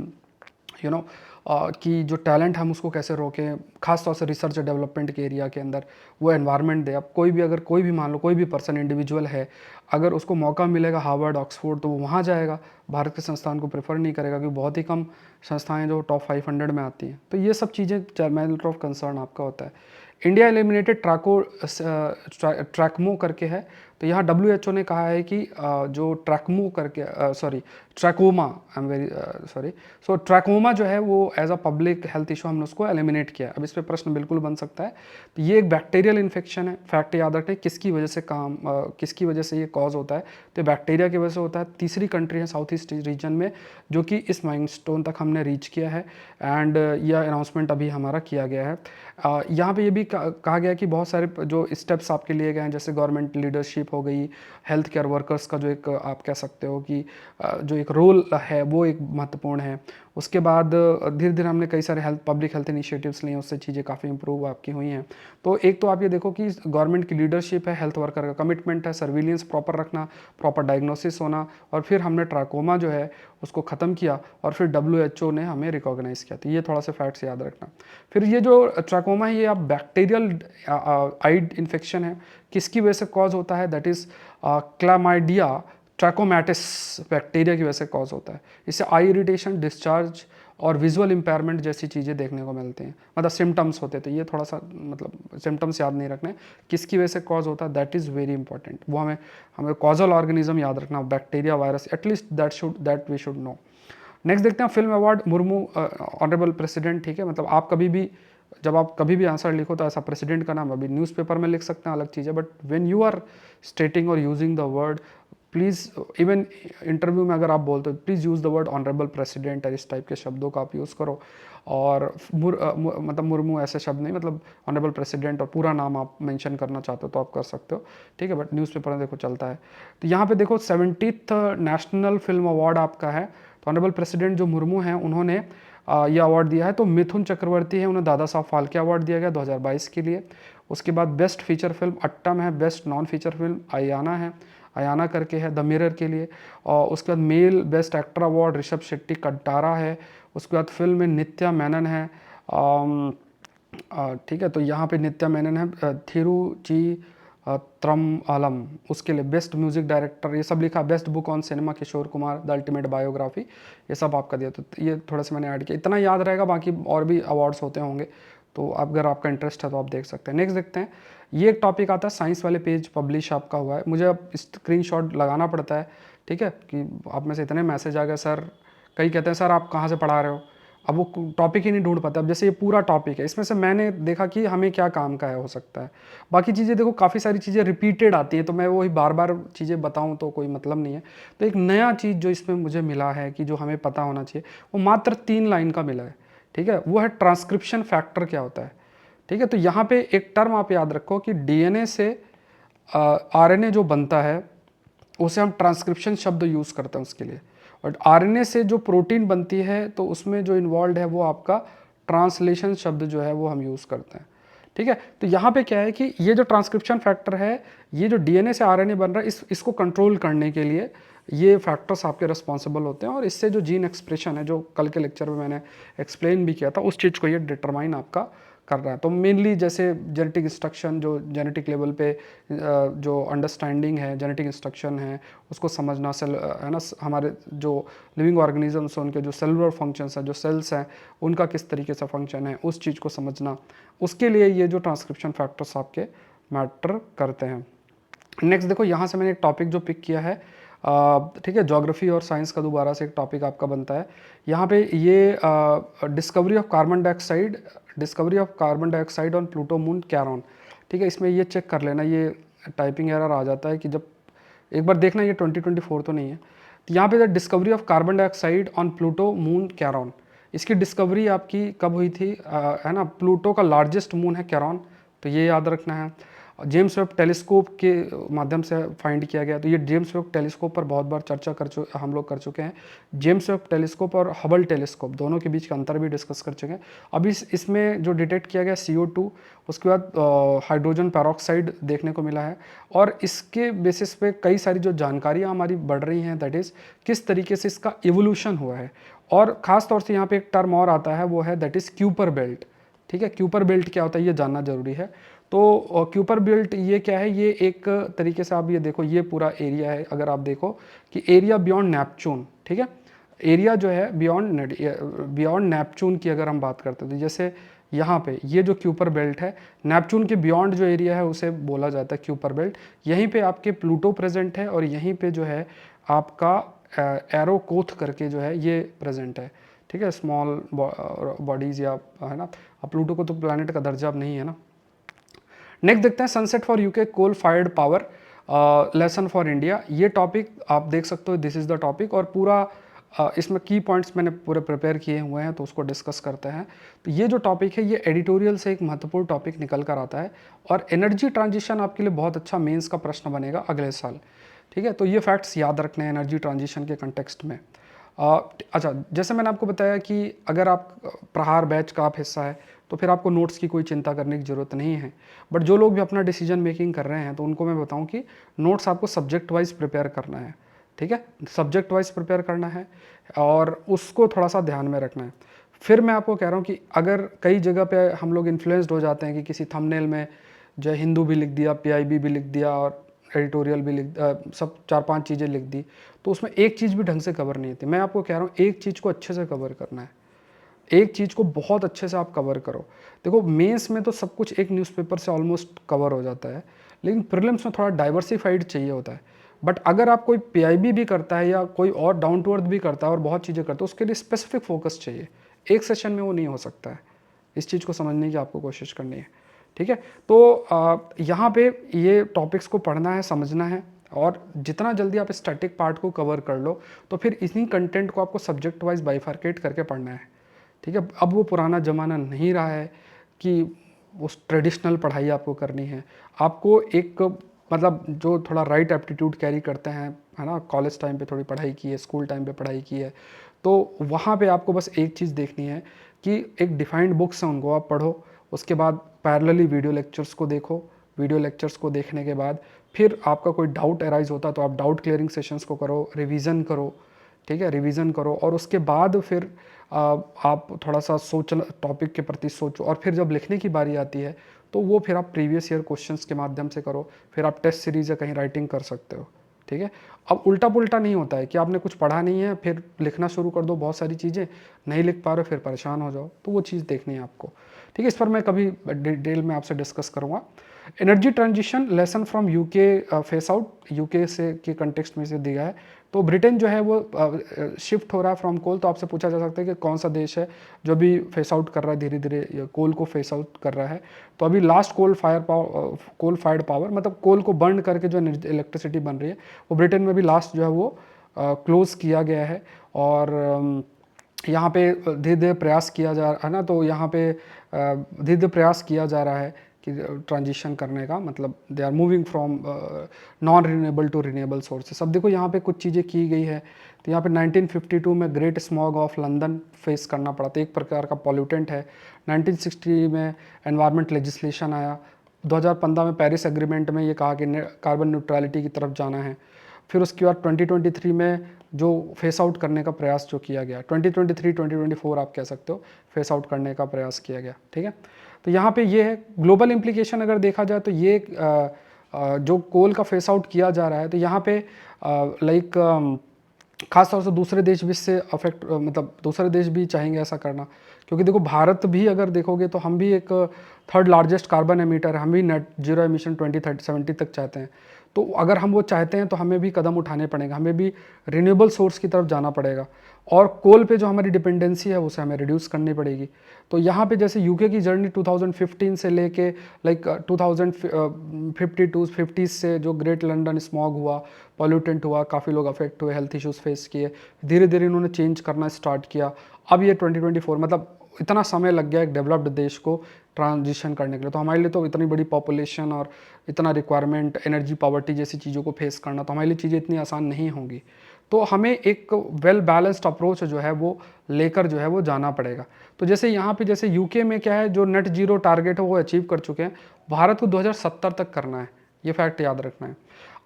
यू नो कि जो टैलेंट हम उसको कैसे रोकें, खास तौर से रिसर्च और डेवलपमेंट के एरिया के अंदर वो एनवायरनमेंट दे। अब कोई भी अगर कोई भी मान लो कोई भी पर्सन इंडिविजुअल है, अगर उसको मौका मिलेगा हार्वर्ड ऑक्सफोर्ड तो वो वहाँ जाएगा, भारत के संस्थान को प्रेफर नहीं करेगा क्योंकि बहुत ही कम संस्थाएं जो टॉप 500 में आती हैं। तो ये सब चीज़ें मैटर ऑफ कंसर्न आपका होता है। इंडिया एलिमिनेटेड ट्रैकमो करके है। तो यहाँ WHO ने कहा है कि जो ट्रैकमो करके trachoma, I am very sorry, so trachoma जो है वो as a public health issue हमने उसको एलिमिनेट किया है। अब इस पे प्रश्न बिल्कुल बन सकता है। तो ये एक बैक्टीरियल इन्फेक्शन है, फैक्ट याद रखें किसकी वजह से किसकी वजह से ये कॉज होता है, तो बैक्टीरिया की वजह से होता है। तीसरी कंट्री है साउथ ईस्ट रीजन में जो कि इस माइलस्टोन तक हमने रीच किया है एंड यह अनाउंसमेंट अभी हमारा किया गया है। यहाँ पे ये भी कहा गया कि बहुत सारे जो स्टेप्स आपके लिए गए हैं, जैसे गवर्नमेंट लीडरशिप हो गई, हेल्थ केयर वर्कर्स का जो एक आप कह सकते हो कि जो एक रोल है वो एक महत्वपूर्ण है। उसके बाद धीरे धीरे हमने कई सारे पब्लिक हेल्थ इनिशिएटिव्स लिए, उससे चीज़ें काफ़ी इंप्रूव आपकी हुई हैं। तो एक तो आप ये देखो कि गवर्नमेंट की लीडरशिप है, हेल्थ वर्कर का कमिटमेंट है, सर्विलेंस प्रॉपर रखना, प्रॉपर डायग्नोसिस होना, और फिर हमने ट्राकोमा जो है उसको ख़त्म किया और फिर WHO ने हमें रिकॉग्नाइज़ किया। तो ये थोड़ा सा फैक्ट्स याद रखना। फिर ये जो ट्राकोमा है ये आप बैक्टीरियल आइड इन्फेक्शन है, किसकी वजह से कॉज होता है, दैट इज़ क्लामाइडिया ट्रैकोमैटिस बैक्टीरिया की वजह से कॉज होता है। इससे आई इरिटेशन, डिस्चार्ज और विजुअल इंपेयरमेंट जैसी चीज़ें देखने को मिलती हैं, मतलब सिम्टम्स होते हैं। तो ये थोड़ा सा मतलब सिम्टम्स याद नहीं रखने, किसकी वजह से कॉज होता है, दैट इज़ वेरी इंपॉर्टेंट। वो हमें कॉजल ऑर्गेनिज्म याद रखना, bacteria, virus, at least that we should know. Next देखते हैं film award Murmu honourable president. ठीक है, मतलब आप कभी भी जब आप कभी भी आंसर लिखो तो ऐसा प्रेसिडेंट का नाम अभी न्यूज़पेपर में लिख सकते हैं, अलग चीज़ है, but when you are stating और using the word, please even interview में अगर आप बोलते हो please use the word honourable president, और इस टाइप के शब्दों का आप यूज़ करो। और मतलब मुर्मू ऐसे शब्द नहीं, मतलब ऑनरेबल प्रेसिडेंट और पूरा नाम आप मेंशन करना चाहते हो तो आप कर सकते हो, ठीक है, बट न्यूज़पेपर में देखो चलता है। तो यहाँ पे देखो 70th नेशनल फिल्म अवार्ड आपका है। तो ऑनरेबल प्रेसिडेंट जो मुर्मू हैं उन्होंने ये अवार्ड दिया है। तो मिथुन चक्रवर्ती है, उन्हें दादा साहब फाल्के अवार्ड दिया गया 2022 के लिए। उसके बाद बेस्ट फीचर फिल्म अट्टम है, best non feature film Ayana है, अयाना करके है द मिरर के लिए। और उसके बाद male best actor award Rishabh Shetty Kantara है। उसके बाद फिल्म में नित्या मेनन है, ठीक है, तो यहाँ पे नित्या मेनन है, थिरुची त्रम आलम उसके लिए बेस्ट म्यूजिक डायरेक्टर, ये सब लिखा। Best book on cinema Kishore Kumar the ultimate biography, ये सब आपका दिया। तो ये थोड़ा सा मैंने ऐड किया, इतना याद रहेगा, बाकी और भी अवार्ड्स होते होंगे, तो अगर आपका इंटरेस्ट है तो आप देख सकते हैं। नेक्स्ट देखते हैं, ये एक टॉपिक आता है साइंस वाले पेज पब्लिश आपका हुआ है। मुझे अब स्क्रीनशॉट लगाना पड़ता है, ठीक है, कि आप में से इतने मैसेज आ गए सर, कई कहते हैं सर आप कहाँ से पढ़ा रहे हो, अब वो टॉपिक ही नहीं ढूंढ पाते। अब जैसे ये पूरा टॉपिक है, इसमें से मैंने देखा कि हमें क्या काम का है हो सकता है। बाकी चीज़ें देखो काफ़ी सारी चीज़ें रिपीटेड आती हैं, तो मैं वही बार बार चीज़ें बताऊं तो कोई मतलब नहीं है। तो एक नया चीज़ जो इसमें मुझे मिला है कि जो हमें पता होना चाहिए, वो मात्र 3 लाइन का मिला है, ठीक है, वो है ट्रांसक्रिप्शन फैक्टर क्या होता है। ठीक है, तो यहाँ पे एक टर्म आप याद रखो कि डीएनए से आरएनए जो बनता है उसे हम ट्रांसक्रिप्शन शब्द यूज़ करते हैं उसके लिए, और आरएनए से जो प्रोटीन बनती है तो उसमें जो इन्वॉल्व है वो आपका ट्रांसलेशन शब्द जो है वो हम यूज़ करते हैं। ठीक है, तो यहाँ पे क्या है कि ये जो ट्रांसक्रिप्शन फैक्टर है, ये जो डीएनए से आरएनए बन रहा है, इसको कंट्रोल करने के लिए ये फैक्टर्स आपके रिस्पॉन्सिबल होते हैं, और इससे जो जीन एक्सप्रेशन है, जो कल के लेक्चर में मैंने एक्सप्लेन भी किया था, उस चीज़ को ये डिटरमाइन आपका कर रहा है। तो मेनली जैसे जेनेटिक इंस्ट्रक्शन, जो जेनेटिक लेवल पे जो अंडरस्टैंडिंग है, जेनेटिक इंस्ट्रक्शन है उसको समझना, सेल है ना, हमारे जो लिविंग ऑर्गेनिजम्स हैं उनके जो सेलुलर फंक्शंस हैं, जो सेल्स हैं उनका किस तरीके से फंक्शन है, उस चीज़ को समझना, उसके लिए ये जो ट्रांसक्रिप्शन फैक्टर्स आपके मैटर करते हैं। नेक्स्ट देखो, यहाँ से मैंने एक टॉपिक जो पिक किया है, ठीक है, ज्योग्राफी और साइंस का दोबारा से एक टॉपिक आपका बनता है। यहाँ पे ये discovery of carbon dioxide on Pluto moon Charon, ठीक है, इसमें ये चेक कर लेना, ये टाइपिंग एरर आ जाता है कि जब एक बार देखना ये 2024 तो नहीं है। तो यहाँ पे discovery of carbon dioxide on Pluto moon Charon, इसकी डिस्कवरी आपकी कब हुई थी, है ना, प्लूटो का लार्जेस्ट मून है कैरॉन, तो ये याद रखना है। जेम्स वेब टेलीस्कोप के माध्यम से फाइंड किया गया। तो ये जेम्स वेब टेलीस्कोप पर बहुत बार चर्चा हम लोग कर चुके हैं। जेम्स वेब टेलीस्कोप और हबल टेलीस्कोप दोनों के बीच का अंतर भी डिस्कस कर चुके हैं। अभी इसमें जो डिटेक्ट किया गया CO2, उसके बाद हाइड्रोजन पेरोक्साइड देखने को मिला है, और इसके बेसिस पे कई सारी जो जानकारियाँ हमारी बढ़ रही हैं, दैट इज़ किस तरीके से इसका इवोल्यूशन हुआ है। और ख़ास तौर से यहाँ पे एक टर्म और आता है, वो है दैट इज़ क्यूपर बेल्ट। ठीक है, क्यूपर बेल्ट क्या होता है ये जानना जरूरी है। तो क्यूपर बेल्ट ये क्या है, ये एक तरीके से आप ये देखो, ये पूरा एरिया है, अगर आप देखो कि एरिया बियॉन्ड नेपच्यून, ठीक है, एरिया जो है बियॉन्ड नेपच्यून की अगर हम बात करते हैं, तो जैसे यहाँ पे ये जो क्यूपर बेल्ट है, नेपच्यून के बियॉन्ड जो एरिया है उसे बोला जाता है क्यूपर बेल्ट। यहीं पे आपके प्लूटो प्रेजेंट है, और यहीं पे जो है आपका एरो कोथ करके जो है ये प्रेजेंट है। ठीक है, स्मॉल बॉडीज या, है ना, अब प्लूटो को तो प्लैनेट का दर्जा अब नहीं है ना। नेक्स्ट देखते हैं sunset for UK coal fired power lesson for India, ये टॉपिक आप देख सकते हो, दिस इज द टॉपिक, और पूरा इसमें की पॉइंट्स मैंने पूरे प्रिपेयर किए हुए हैं, तो उसको डिस्कस करते हैं। तो ये जो टॉपिक है ये एडिटोरियल से एक महत्वपूर्ण टॉपिक निकल कर आता है, और एनर्जी ट्रांजिशन आपके लिए बहुत अच्छा मेंस का प्रश्न बनेगा अगले साल। ठीक है, तो ये फैक्ट्स याद रखने हैं एनर्जी ट्रांजिशन के कंटेक्स्ट में। अच्छा, जैसे मैंने आपको बताया कि अगर आप प्रहार बैच का आप हिस्सा है तो फिर आपको नोट्स की कोई चिंता करने की ज़रूरत नहीं है। बट जो लोग भी अपना डिसीजन मेकिंग कर रहे हैं तो उनको मैं बताऊं कि नोट्स आपको सब्जेक्ट वाइज प्रिपेयर करना है। ठीक है, सब्जेक्ट वाइज प्रिपेयर करना है और उसको थोड़ा सा ध्यान में रखना है। फिर मैं आपको कह रहा हूँ कि अगर कई जगह पे हम लोग इन्फ्लुएंस्ड हो जाते हैं कि किसी थंबनेल में जो हिंदू भी लिख दिया, पीआईबी भी लिख दिया और एडिटोरियल भी सब 4-5 चीज़ें लिख दी, तो उसमें एक चीज़ भी ढंग से कवर नहीं होती। मैं आपको कह रहा हूँ एक चीज़ को अच्छे से कवर करना है, एक चीज़ को बहुत अच्छे से आप कवर करो। देखो मेंस में तो सब कुछ एक न्यूज़पेपर से ऑलमोस्ट कवर हो जाता है, लेकिन प्रीलिम्स में थोड़ा डाइवर्सिफाइड चाहिए होता है। बट अगर आप कोई पीआईबी भी करता है या कोई और डाउन टू अर्थ भी करता है और बहुत चीज़ें करता है, उसके लिए स्पेसिफिक फोकस चाहिए। एक सेशन में वो नहीं हो सकता है। इस चीज़ को समझने की आपको कोशिश करनी है। ठीक है, तो यहाँ पे ये टॉपिक्स को पढ़ना है, समझना है और जितना जल्दी आप स्टैटिक पार्ट को कवर कर लो तो फिर इसी कंटेंट को आपको सब्जेक्ट वाइज बाइफर्केट करके पढ़ना है। ठीक है, अब वो पुराना ज़माना नहीं रहा है कि उस ट्रेडिशनल पढ़ाई आपको करनी है। आपको एक मतलब जो थोड़ा राइट एप्टीट्यूड कैरी करते हैं, है ना, कॉलेज टाइम पे थोड़ी पढ़ाई की है, स्कूल टाइम पे पढ़ाई की है, तो वहाँ पे आपको बस एक चीज़ देखनी है कि एक डिफाइंड बुक्स हैं उनको आप पढ़ो, उसके बाद पैरेलली वीडियो लेक्चर्स को देखो, वीडियो लेक्चर्स को देखने के बाद फिर आपका कोई डाउट अराइज होता है तो आप डाउट क्लियरिंग सेशंस को करो, रिवीजन करो। ठीक है, रिवीजन करो और उसके बाद फिर आप थोड़ा सा सोच, टॉपिक के प्रति सोचो और फिर जब लिखने की बारी आती है तो वो फिर आप प्रीवियस ईयर क्वेश्चंस के माध्यम से करो, फिर आप टेस्ट सीरीज या कहीं राइटिंग कर सकते हो। ठीक है, अब उल्टा पुल्टा नहीं होता है कि आपने कुछ पढ़ा नहीं है फिर लिखना शुरू कर दो, बहुत सारी चीज़ें नहीं लिख पा रहे हो फिर परेशान हो जाओ, तो वो चीज़ देखनी है आपको। ठीक है, इस पर मैं कभी डिटेल में आपसे डिस्कस करूँगा। Energy transition lesson from UK face out, UK से के कंटेक्स्ट में से दिया है। तो ब्रिटेन जो है वो शिफ्ट हो रहा है फ्रॉम कोल, तो आपसे पूछा जा सकता है कि कौन सा देश है जो भी फेस आउट कर रहा है धीरे धीरे कोल को फेस आउट कर रहा है। तो अभी लास्ट कोल फायर्ड पावर मतलब कोल को बर्न करके जो इलेक्ट्रिसिटी बन रही है वो ब्रिटेन में भी लास्ट जो है वो क्लोज किया गया है। और यहाँ पे धीरे धीरे प्रयास किया जा रहा है ना, तो यहाँ पे धीरे धीरे प्रयास किया जा रहा है कि ट्रांजिशन करने का, मतलब they are moving from non renewable to renewable sources. अब देखो यहाँ पे कुछ चीज़ें की गई है, तो यहाँ पे 1952 में great smog of London face करना पड़ा था, एक प्रकार का पॉल्यूटेंट है। 1960 में एनवायरमेंट लेजिस्लेशन आया, 2015 में पेरिस एग्रीमेंट में ये कहा कि कार्बन न्यूट्रलिटी की तरफ जाना है। फिर उसके बाद 2023 में जो फेस आउट करने का प्रयास जो किया गया, 2023-2024 आप कह सकते हो, फेस आउट करने का प्रयास किया गया। ठीक है, तो यहाँ पे ये है ग्लोबल इम्प्लीकेशन। अगर देखा जाए तो ये जो कोल का फेस आउट किया जा रहा है तो यहाँ पे लाइक खास तौर से दूसरे देश भी इससे अफेक्ट, मतलब दूसरे देश भी चाहेंगे ऐसा करना, क्योंकि देखो भारत भी अगर देखोगे तो हम भी एक थर्ड लार्जेस्ट कार्बन एमिटर है, हम भी नेट जीरो एमिशन 2070 तक चाहते हैं। तो अगर हम वो चाहते हैं तो हमें भी कदम उठाने पड़ेंगे, हमें भी रिन्यूएबल सोर्स की तरफ जाना पड़ेगा और कोल पे जो हमारी डिपेंडेंसी है उसे हमें रिड्यूस करनी पड़ेगी। तो यहाँ पे जैसे यूके की जर्नी 2015 से लेके लाइक 2052-50 से जो ग्रेट लंदन स्मॉग हुआ, पॉल्यूटेंट हुआ, काफ़ी लोग अफेक्ट हुए, हेल्थ इश्यूज फेस किए, धीरे धीरे इन्होंने चेंज करना स्टार्ट किया। अब ये 2024 मतलब इतना समय लग गया एक डेवलप्ड देश को ट्रांजिशन करने के लिए, तो हमारे लिए तो इतनी बड़ी पॉपुलेशन और इतना रिक्वायरमेंट, एनर्जी पॉवर्टी जैसी चीज़ों को फेस करना, तो हमारे लिए चीज़ें इतनी आसान नहीं होंगी। तो हमें एक वेल बैलेंस्ड अप्रोच जो है वो लेकर जो है वो जाना पड़ेगा। तो जैसे यहाँ पे जैसे यूके में क्या है, जो नेट जीरो टारगेट है वो अचीव कर चुके हैं, भारत को 2070 तक करना है, ये फैक्ट याद रखना है।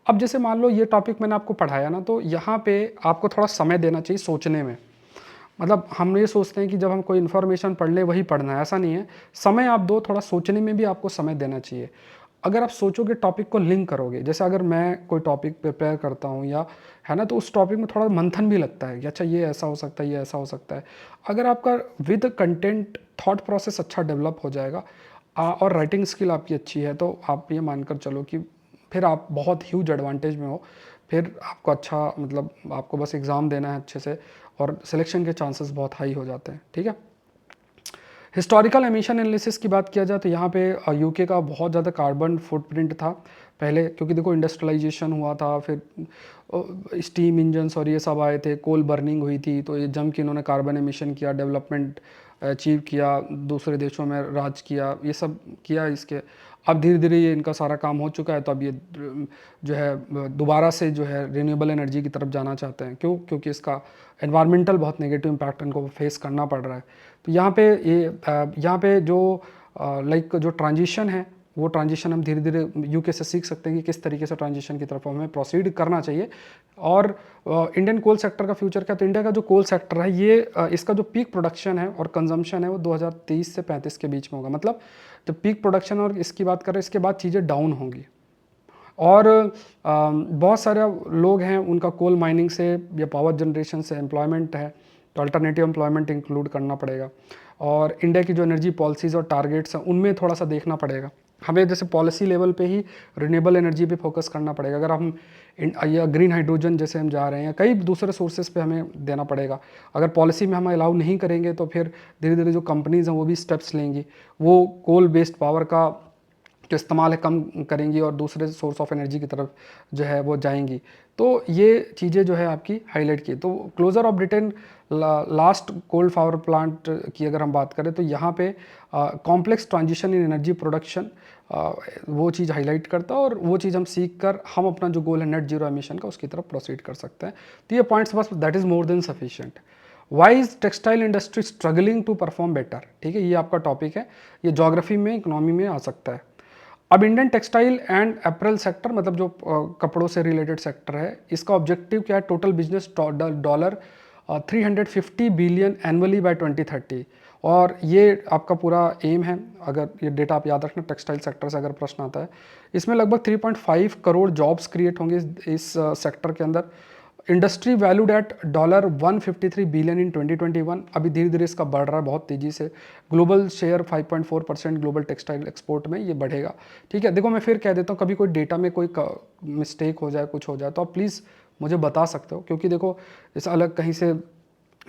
अब जैसे मान लो ये टॉपिक मैंने आपको पढ़ाया ना, तो यहाँ पे आपको थोड़ा समय देना चाहिए सोचने में। मतलब हम ये सोचते हैं कि जब हम कोई इन्फॉर्मेशन पढ़ ले वही पढ़ना है, ऐसा नहीं है। समय आप दो, थोड़ा सोचने में भी आपको समय देना चाहिए। अगर आप सोचोगे, टॉपिक को लिंक करोगे, जैसे अगर मैं कोई टॉपिक प्रिपेयर करता हूँ या है ना, तो उस टॉपिक में थोड़ा मंथन भी लगता है कि अच्छा ये ऐसा हो सकता है, ये ऐसा हो सकता है। अगर आपका विद कंटेंट थॉट प्रोसेस अच्छा डेवलप हो जाएगा और राइटिंग स्किल आपकी अच्छी है, तो आप ये मानकर चलो कि फिर आप बहुत ह्यूज एडवांटेज में हो। फिर आपको अच्छा, मतलब आपको बस एग्ज़ाम देना है अच्छे से और सिलेक्शन के चांसेस बहुत हाई हो जाते हैं। ठीक है, हिस्टोरिकल एमिशन एनालिसिस की बात किया जाए तो यहाँ पे यूके का बहुत ज़्यादा कार्बन फुटप्रिंट था पहले, क्योंकि देखो इंडस्ट्रियलाइजेशन हुआ था, फिर स्टीम इंजन्स और ये सब आए थे, कोल बर्निंग हुई थी, तो ये जम के इन्होंने कार्बन एमिशन किया, डेवलपमेंट अचीव किया, दूसरे देशों में राज किया, ये सब किया इसके। अब धीरे धीरे ये इनका सारा काम हो चुका है, तो अब ये जो है दोबारा से जो है रिन्यूएबल एनर्जी की तरफ जाना चाहते हैं। क्यों? क्योंकि इसका एनवायरमेंटल बहुत नेगेटिव इम्पैक्ट इनको फेस करना पड़ रहा है। तो यहाँ पे यहाँ पे जो लाइक जो ट्रांजिशन है, वो ट्रांजिशन हम धीरे धीरे यूके से सीख सकते हैं कि किस तरीके से ट्रांजिशन की तरफ हमें प्रोसीड करना चाहिए। और इंडियन कोल सेक्टर का फ्यूचर क्या? तो इंडिया का जो कोल सेक्टर है ये इसका जो पीक प्रोडक्शन है और कंजम्पशन है वो 2023 से 35 के बीच में होगा। मतलब जब पीक प्रोडक्शन और इसकी बात करें, इसके बाद चीज़ें डाउन होंगी। और बहुत सारे लोग हैं उनका कोल माइनिंग से या पावर जनरेशन से एम्प्लॉयमेंट है, तो अल्टरनेटिव एम्प्लॉयमेंट इंक्लूड करना पड़ेगा। और इंडिया की जो एनर्जी पॉलिसीज़ और टारगेट्स हैं उनमें थोड़ा सा देखना पड़ेगा हमें। जैसे पॉलिसी लेवल पे ही रिन्यूएबल एनर्जी पे फोकस करना पड़ेगा। अगर हम या ग्रीन हाइड्रोजन जैसे हम जा रहे हैं, कई दूसरे सोर्सेज पे हमें देना पड़ेगा। अगर पॉलिसी में हम अलाउ नहीं करेंगे तो फिर धीरे धीरे जो कंपनीज़ हैं वो भी स्टेप्स लेंगी, वो कोल बेस्ड पावर का जो इस्तेमाल है कम करेंगी और दूसरे सोर्स ऑफ एनर्जी की तरफ जो है वो जाएंगी। तो ये चीज़ें जो है आपकी हाईलाइट की। तो closure of Britain last coal power plant की अगर हम बात करें तो यहाँ पे complex transition in energy production वो चीज़ हाईलाइट करता है, और वो चीज़ हम सीख कर हम अपना जो गोल है नेट जीरो एमिशन का उसकी तरफ प्रोसीड कर सकते हैं। तो ये पॉइंट्स बस that is more than sufficient. Why is textile industry struggling to perform better? ठीक है, ये आपका टॉपिक है, ये ज्योग्राफी में इकोनॉमी में आ सकता है। अब Indian textile and April sector, मतलब जो कपड़ों से रिलेटेड सेक्टर है, इसका ऑब्जेक्टिव क्या है? Total business dollar 350 billion annually by 2030। और ये आपका पूरा एम है। अगर ये डेटा आप याद रखना, टेक्सटाइल सेक्टर से अगर प्रश्न आता है, इसमें लगभग 3.5 करोड़ जॉब्स क्रिएट होंगे इस सेक्टर के अंदर। Industry valued at $153 billion in 2021। अभी धीरे धीरे इसका बढ़ रहा है बहुत तेज़ी से। Global share 5.4% global textile export में ये बढ़ेगा। ठीक है, देखो मैं फिर कह देता हूँ, कभी कोई डेटा में कोई मिस्टेक हो जाए, कुछ हो जाए, तो आप प्लीज़ मुझे बता सकते हो। क्योंकि देखो इस अलग कहीं से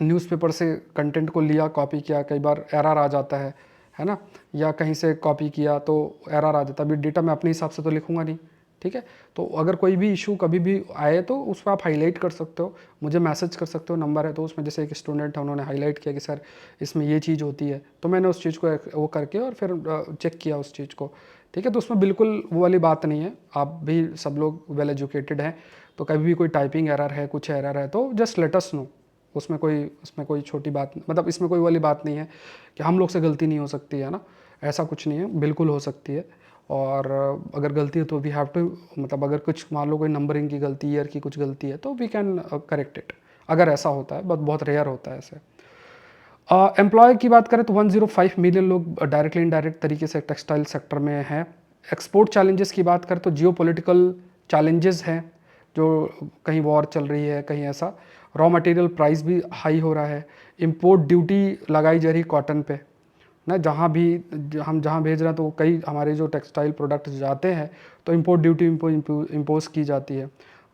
न्यूज़पेपर से कंटेंट को लिया, कॉपी किया, कई बार एरर आ जाता है ना, या कहीं से कॉपी किया तो एरर आ जाता है। अभी डेटा मैं अपने हिसाब से तो लिखूंगा नहीं। ठीक है, तो अगर कोई भी इशू कभी भी आए तो उस पर आप हाईलाइट कर सकते हो, मुझे मैसेज कर सकते हो, नंबर है। तो उसमें जैसे एक स्टूडेंट है, उन्होंने हाईलाइट किया कि सर इसमें ये चीज़ होती है, तो मैंने उस चीज़ को वो करके और फिर चेक किया उस चीज़ को। ठीक है, तो उसमें बिल्कुल वो वाली बात नहीं है। आप भी सब लोग वेल एजुकेटेड हैं, तो कभी भी कोई टाइपिंग एरर है, कुछ एरर है, तो जस्ट लेट अस नो। उसमें कोई छोटी बात, मतलब इसमें कोई वाली बात नहीं है कि हम लोग से गलती नहीं हो सकती है ना, ऐसा कुछ नहीं है, बिल्कुल हो सकती है। और अगर गलती है तो वी हैव टू, मतलब अगर कुछ मान लो कोई नंबरिंग की गलती, ईयर की कुछ गलती है, तो वी कैन करेक्ट इट, अगर ऐसा होता है। बट बहुत रेयर होता है ऐसे। एम्प्लॉय की बात करें तो 105 मिलियन लोग डायरेक्टली इनडायरेक्ट तरीके से टेक्सटाइल सेक्टर में हैं। एक्सपोर्ट चैलेंजेस की बात करें तो जियो पोलिटिकल चैलेंजेस हैं, जो कहीं वॉर चल रही है, कहीं ऐसा। रॉ मटेरियल प्राइस भी हाई हो रहा है। इंपोर्ट ड्यूटी लगाई जा रही कॉटन पे ना, जहाँ भी हम जहाँ भेज रहे हैं तो कई हमारे जो टेक्सटाइल प्रोडक्ट्स जाते हैं तो इंपोर्ट ड्यूटी इम्पोज की जाती है।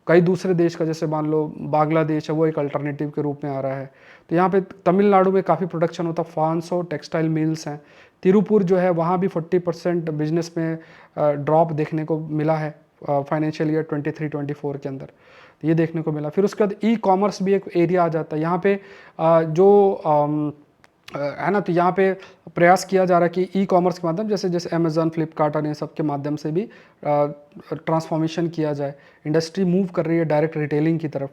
कई दूसरे देश का, जैसे मान लो बांग्लादेश है, वो एक अल्टरनेटिव के रूप में आ रहा है। तो यहाँ पे तमिलनाडु में काफ़ी प्रोडक्शन होता है, 500 टेक्सटाइल मिल्स हैं। तिरुपुर जो है वहाँ भी 40% बिजनेस में ड्रॉप देखने को मिला है फाइनेंशियल ईयर 23-24 के अंदर, तो ये देखने को मिला। फिर उसके बाद ई कॉमर्स भी एक एरिया आ जाता है यहाँ पे, है ना। तो यहाँ पे प्रयास किया जा रहा है कि ई कॉमर्स के माध्यम, जैसे जैसे अमेजन, फ्लिपकार्ट और इन सब के माध्यम से भी ट्रांसफॉर्मेशन किया जाए। इंडस्ट्री मूव कर रही है डायरेक्ट रिटेलिंग की तरफ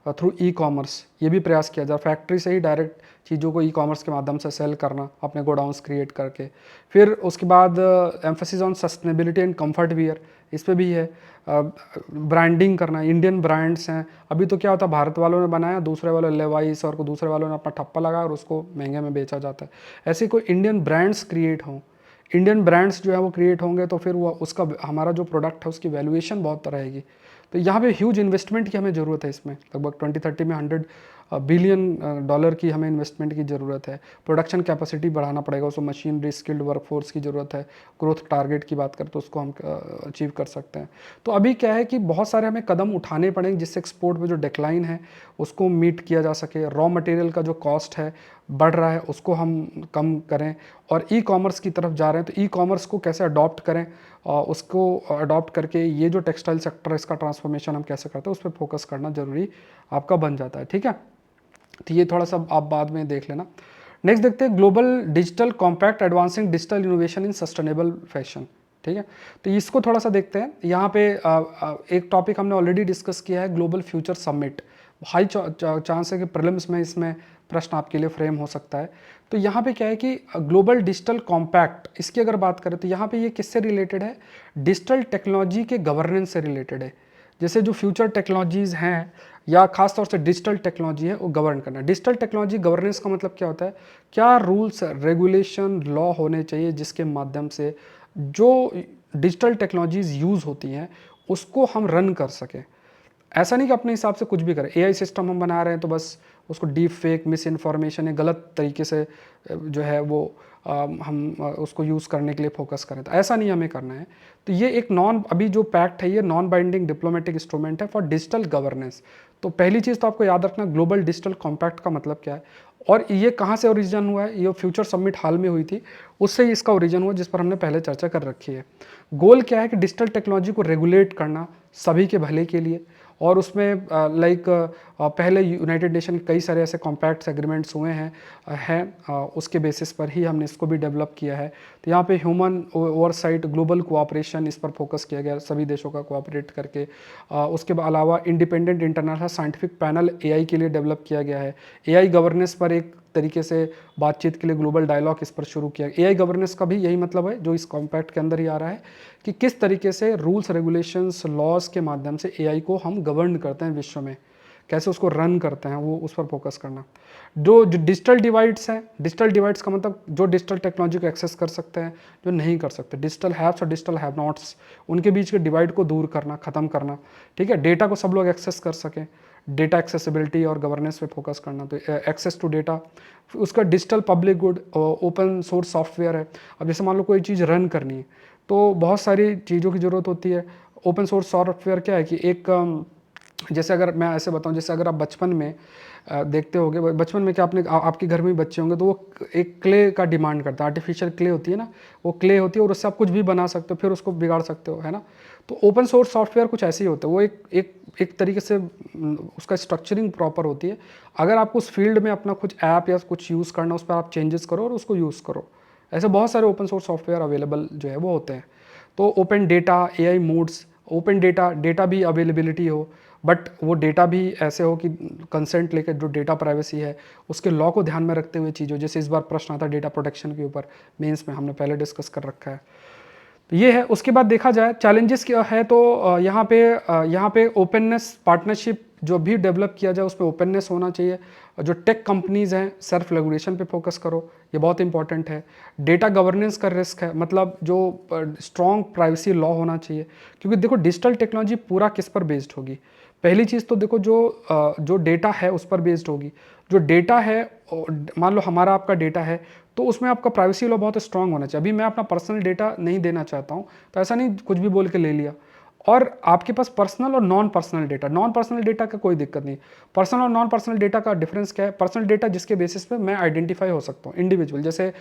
थ्रू ई कॉमर्स, ये भी प्रयास किया जाए। फैक्ट्री से ही डायरेक्ट चीज़ों को ई कॉमर्स के माध्यम से सेल करना, अपने गोडाउंस क्रिएट करके। फिर उसके बाद emphasis on sustainability and comfort wear, इस पर भी है। ब्रांडिंग करना, इंडियन ब्रांड्स हैं। अभी तो क्या होता है, भारत वालों ने बनाया, दूसरे वालों लेवाइस और दूसरे वालों ने अपना ठप्पा लगाया और उसको महंगे में बेचा जाता है। ऐसे कोई इंडियन ब्रांड्स क्रिएट हों, इंडियन ब्रांड्स जो है वो क्रिएट होंगे तो फिर वो उसका हमारा जो प्रोडक्ट है उसकी वैल्यूएशन बहुत रहेगी। तो यहाँ पे ह्यूज इन्वेस्टमेंट की हमें ज़रूरत है। इसमें लगभग 2030 में $100 बिलियन डॉलर की हमें इन्वेस्टमेंट की ज़रूरत है। प्रोडक्शन कैपेसिटी बढ़ाना पड़ेगा, उसको मशीनरी, स्किल्ड वर्कफोर्स की ज़रूरत है। ग्रोथ टारगेट की बात करें तो उसको हम अचीव कर सकते हैं। तो अभी क्या है कि बहुत सारे हमें कदम उठाने पड़ेंगे जिससे एक्सपोर्ट में जो डिक्लाइन है उसको मीट किया जा सके। रॉ मटेरियल का जो कॉस्ट है बढ़ रहा है उसको हम कम करें, और ई कॉमर्स की तरफ जा रहे हैं तो ई कॉमर्स को कैसे अडॉप्ट करें, उसको अडॉप्ट करके ये जो टेक्सटाइल सेक्टर है इसका ट्रांसफॉर्मेशन हम कैसे करते हैं उस पर फोकस करना जरूरी आपका बन जाता है। ठीक है, तो ये थोड़ा सा आप बाद में देख लेना। नेक्स्ट देखते हैं global digital compact advancing digital innovation in sustainable fashion. ठीक है। तो इसको थोड़ा सा देखते हैं। यहाँ पे एक टॉपिक हमने ऑलरेडी डिस्कस किया है, global future summit. High chance है कि प्रीलिम्स में इसमें प्रश्न आपके लिए फ्रेम हो सकता है। तो यहाँ पे क्या है कि ग्लोबल डिजिटल कॉम्पैक्ट, इसकी अगर बात करें तो यहाँ पे ये किससे रिलेटेड है, डिजिटल टेक्नोलॉजी के गवर्नेंस से रिलेटेड है। जैसे जो फ्यूचर टेक्नोलॉजीज़ हैं या खास तौर से डिजिटल टेक्नोलॉजी है वो गवर्न करना। डिजिटल टेक्नोलॉजी गवर्नेंस का मतलब क्या होता है, क्या रूल्स रेगुलेशन लॉ होने चाहिए जिसके माध्यम से जो डिजिटल टेक्नोलॉजीज़ यूज़ होती हैं उसको हम रन कर सकें। ऐसा नहीं कि अपने हिसाब से कुछ भी करें। एआई सिस्टम हम बना रहे हैं तो बस उसको डीप फेक, मिस इन्फॉर्मेशन या गलत तरीके से जो है वो हम उसको यूज़ करने के लिए फोकस करें, तो ऐसा नहीं हमें करना है। तो ये एक अभी जो पैक्ट है ये नॉन बाइंडिंग डिप्लोमेटिक इंस्ट्रूमेंट है फॉर डिजिटल गवर्नेंस। तो पहली चीज़ तो आपको याद रखना, ग्लोबल डिजिटल कॉम्पैक्ट का मतलब क्या है और ये कहाँ से ओरिजिन हुआ है। ये फ्यूचर समिट हाल में हुई थी, उससे ही इसका ओरिजिन हुआ जिस पर हमने पहले चर्चा कर रखी है। गोल क्या है कि डिजिटल टेक्नोलॉजी को रेगुलेट करना सभी के भले के लिए, और उसमें पहले यूनाइटेड नेशन कई सारे ऐसे कॉम्पैक्ट्स एग्रीमेंट्स हुए हैं उसके बेसिस पर ही हमने इसको भी डेवलप किया है। तो यहाँ पे ह्यूमन ओवरसाइट, ग्लोबल कोऑपरेशन, इस पर फोकस किया गया सभी देशों का कोऑपरेट करके। उसके अलावा independent international scientific panel AI के लिए डेवलप किया गया है। एआई गवर्नेंस पर एक तरीके से बातचीत के लिए ग्लोबल डायलॉग इस पर शुरू किया। एआई गवर्नेंस का भी यही मतलब है जो इस कॉम्पैक्ट के अंदर ही आ रहा है कि किस तरीके से रूल्स रेगुलेशंस लॉज के माध्यम से एआई को हम गवर्न करते हैं विश्व में, कैसे उसको रन करते हैं, वो उस पर फोकस करना। जो डिजिटल डिवाइड्स हैं, डिजिटल डिवाइड्स का मतलब जो डिजिटल टेक्नोलॉजी को एक्सेस कर सकते हैं, जो नहीं कर सकते, डिजिटल हैव्स और डिजिटल हैव नॉट्स, उनके बीच के डिवाइड को दूर करना, ख़त्म करना। ठीक है, डेटा को सब लोग एक्सेस कर सकें, डेटा एक्सेसिबिलिटी और गवर्नेंस पे फोकस करना। तो एक्सेस टू डेटा, उसका digital public good, open source software है। अब जैसे मान लो कोई चीज़ रन करनी है तो बहुत सारी चीज़ों की ज़रूरत होती है। ओपन सोर्स सॉफ्टवेयर क्या है कि एक जैसे अगर मैं ऐसे बताऊं, जैसे अगर आप बचपन में देखते होंगे, बचपन में क्या आपने आपके घर में बच्चे होंगे तो वो एक क्ले का डिमांड करता है, आर्टिफिशियल क्ले होती है ना, वो क्ले होती है और उससे आप कुछ भी बना सकते हो, फिर उसको बिगाड़ सकते हो, है ना। तो ओपन सोर्स सॉफ्टवेयर कुछ ऐसे ही होते हैं, वो एक तरीके से उसका स्ट्रक्चरिंग प्रॉपर होती है। अगर आपको उस फील्ड में अपना कुछ ऐप या कुछ यूज़ करना, उस पर आप चेंजेस करो और उसको यूज़ करो। ऐसे बहुत सारे ओपन सोर्स सॉफ्टवेयर अवेलेबल जो है वो होते हैं। तो open data, AI modes, open data भी अवेलेबिलिटी हो, बट वो डेटा भी ऐसे हो कि कंसेंट लेकर, जो डेटा प्राइवेसी है उसके लॉ को ध्यान में रखते हुए चीज़ हो। जैसे इस बार प्रश्न आता है डेटा प्रोटेक्शन के ऊपर मेंस में, हमने पहले डिस्कस कर रखा है। तो ये है। उसके बाद देखा जाए चैलेंजेस क्या है, तो यहाँ पे ओपननेस, पार्टनरशिप जो भी डेवलप किया जाए उस पर ओपननेस होना चाहिए। जो टेक कंपनीज़ हैं सेल्फ रेगुलेशन पे फोकस करो, ये बहुत इंपॉर्टेंट है। डेटा गवर्नेंस का रिस्क है, मतलब जो स्ट्रॉन्ग प्राइवेसी लॉ होना चाहिए, क्योंकि देखो डिजिटल टेक्नोलॉजी पूरा किस पर बेस्ड होगी। पहली चीज़ तो देखो जो डेटा है उस पर बेस्ड होगी। जो डेटा है, मान लो हमारा आपका डेटा है, तो उसमें आपका प्राइवेसी लॉ बहुत स्ट्रांग होना चाहिए। अभी मैं अपना पर्सनल डेटा नहीं देना चाहता हूँ तो ऐसा नहीं कुछ भी बोल के ले लिया। और आपके पास पर्सनल और नॉन पर्सनल डेटा का कोई दिक्कत नहीं। पर्सनल और नॉन पर्सनल डेटा का डिफरेंस क्या है, पर्सनल डेटा जिसके बेसिस पे मैं आइडेंटिफाई हो सकता हूँ इंडिविजुअल, जैसे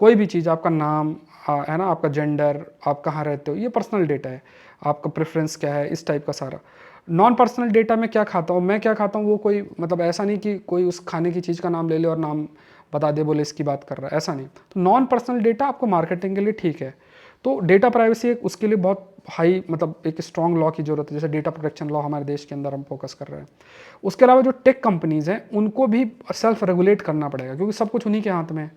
कोई भी चीज़, आपका नाम है ना, आपका जेंडर, आप कहाँ रहते हो, ये पर्सनल डेटा है। आपका प्रेफरेंस क्या है, इस टाइप का सारा। नॉन पर्सनल डेटा में क्या खाता हूँ, मैं क्या खाता हूँ, वो कोई मतलब ऐसा नहीं कि कोई उस खाने की चीज़ का नाम ले ले और नाम बता दे, बोले इसकी बात कर रहा है, ऐसा नहीं। तो नॉन पर्सनल डेटा आपको मार्केटिंग के लिए ठीक है। तो डेटा प्राइवेसी एक उसके लिए बहुत हाई, मतलब एक स्ट्रॉन्ग लॉ की जरूरत है, जैसे डेटा प्रोटेक्शन लॉ हमारे देश के अंदर हम फोकस कर रहे हैं। उसके अलावा जो टेक कंपनीज़ हैं उनको भी सेल्फ रेगुलेट करना पड़ेगा, क्योंकि सब कुछ उन्हीं के हाथ में है।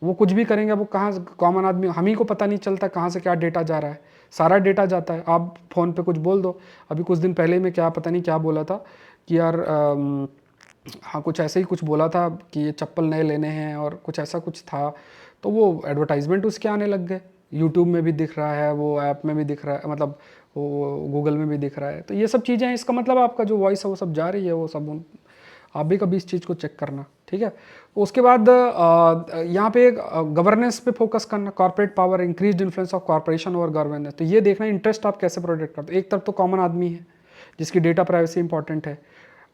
वो कुछ भी करेंगे, वो कहाँ, कॉमन आदमी, हम ही को पता नहीं चलता कहाँ से क्या डेटा जा रहा है। सारा डेटा जाता है, आप फ़ोन पे कुछ बोल दो। अभी कुछ दिन पहले मैं क्या पता नहीं क्या बोला था कि यार हाँ कुछ ऐसे ही कुछ बोला था कि ये चप्पल नए लेने हैं और कुछ ऐसा कुछ था, तो वो एडवर्टाइजमेंट उसके आने लग गए। यूट्यूब में भी दिख रहा है, वो ऐप में भी दिख रहा है, मतलब वो गूगल में भी दिख रहा है। तो ये सब चीज़ें हैं, इसका मतलब आपका जो वॉइस है वो सब जा रही है, वो सब आप भी कभी इस चीज़ को चेक करना, ठीक है। उसके बाद यहाँ पे गवर्नेंस पे फोकस करना, corporate power, increase influence of corporation और गवर्नेंस। तो ये देखना इंटरेस्ट आप कैसे प्रोटेक्ट करते हो। एक तरफ तो कॉमन आदमी है जिसकी डेटा प्राइवेसी इंपॉर्टेंट है,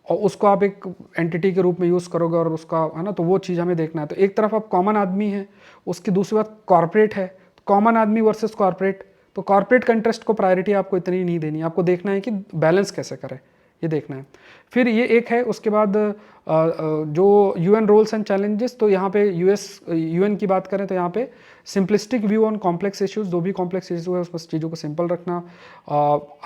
और उसको आप एक एंटिटी के रूप में यूज़ करोगे और उसका, है ना, तो वो चीज़ हमें देखना है। तो एक तरफ आप कॉमन आदमी है, उसकी दूसरी बात कॉर्पोरेट है, तो कॉमन आदमी वर्सेस कॉर्पोरेट, तो कॉर्पोरेट का इंटरेस्ट को प्रायोरिटी आपको इतनी नहीं देनी, आपको देखना है कि बैलेंस कैसे करें, ये देखना है। फिर ये एक है। उसके बाद जो यूएन रोल्स एंड चैलेंजेस, तो यहाँ पे यूएन की बात करें तो यहाँ पे simplistic view on complex issues, जो भी कॉम्प्लेक्स इशू है उस चीज़ों को सिंपल रखना।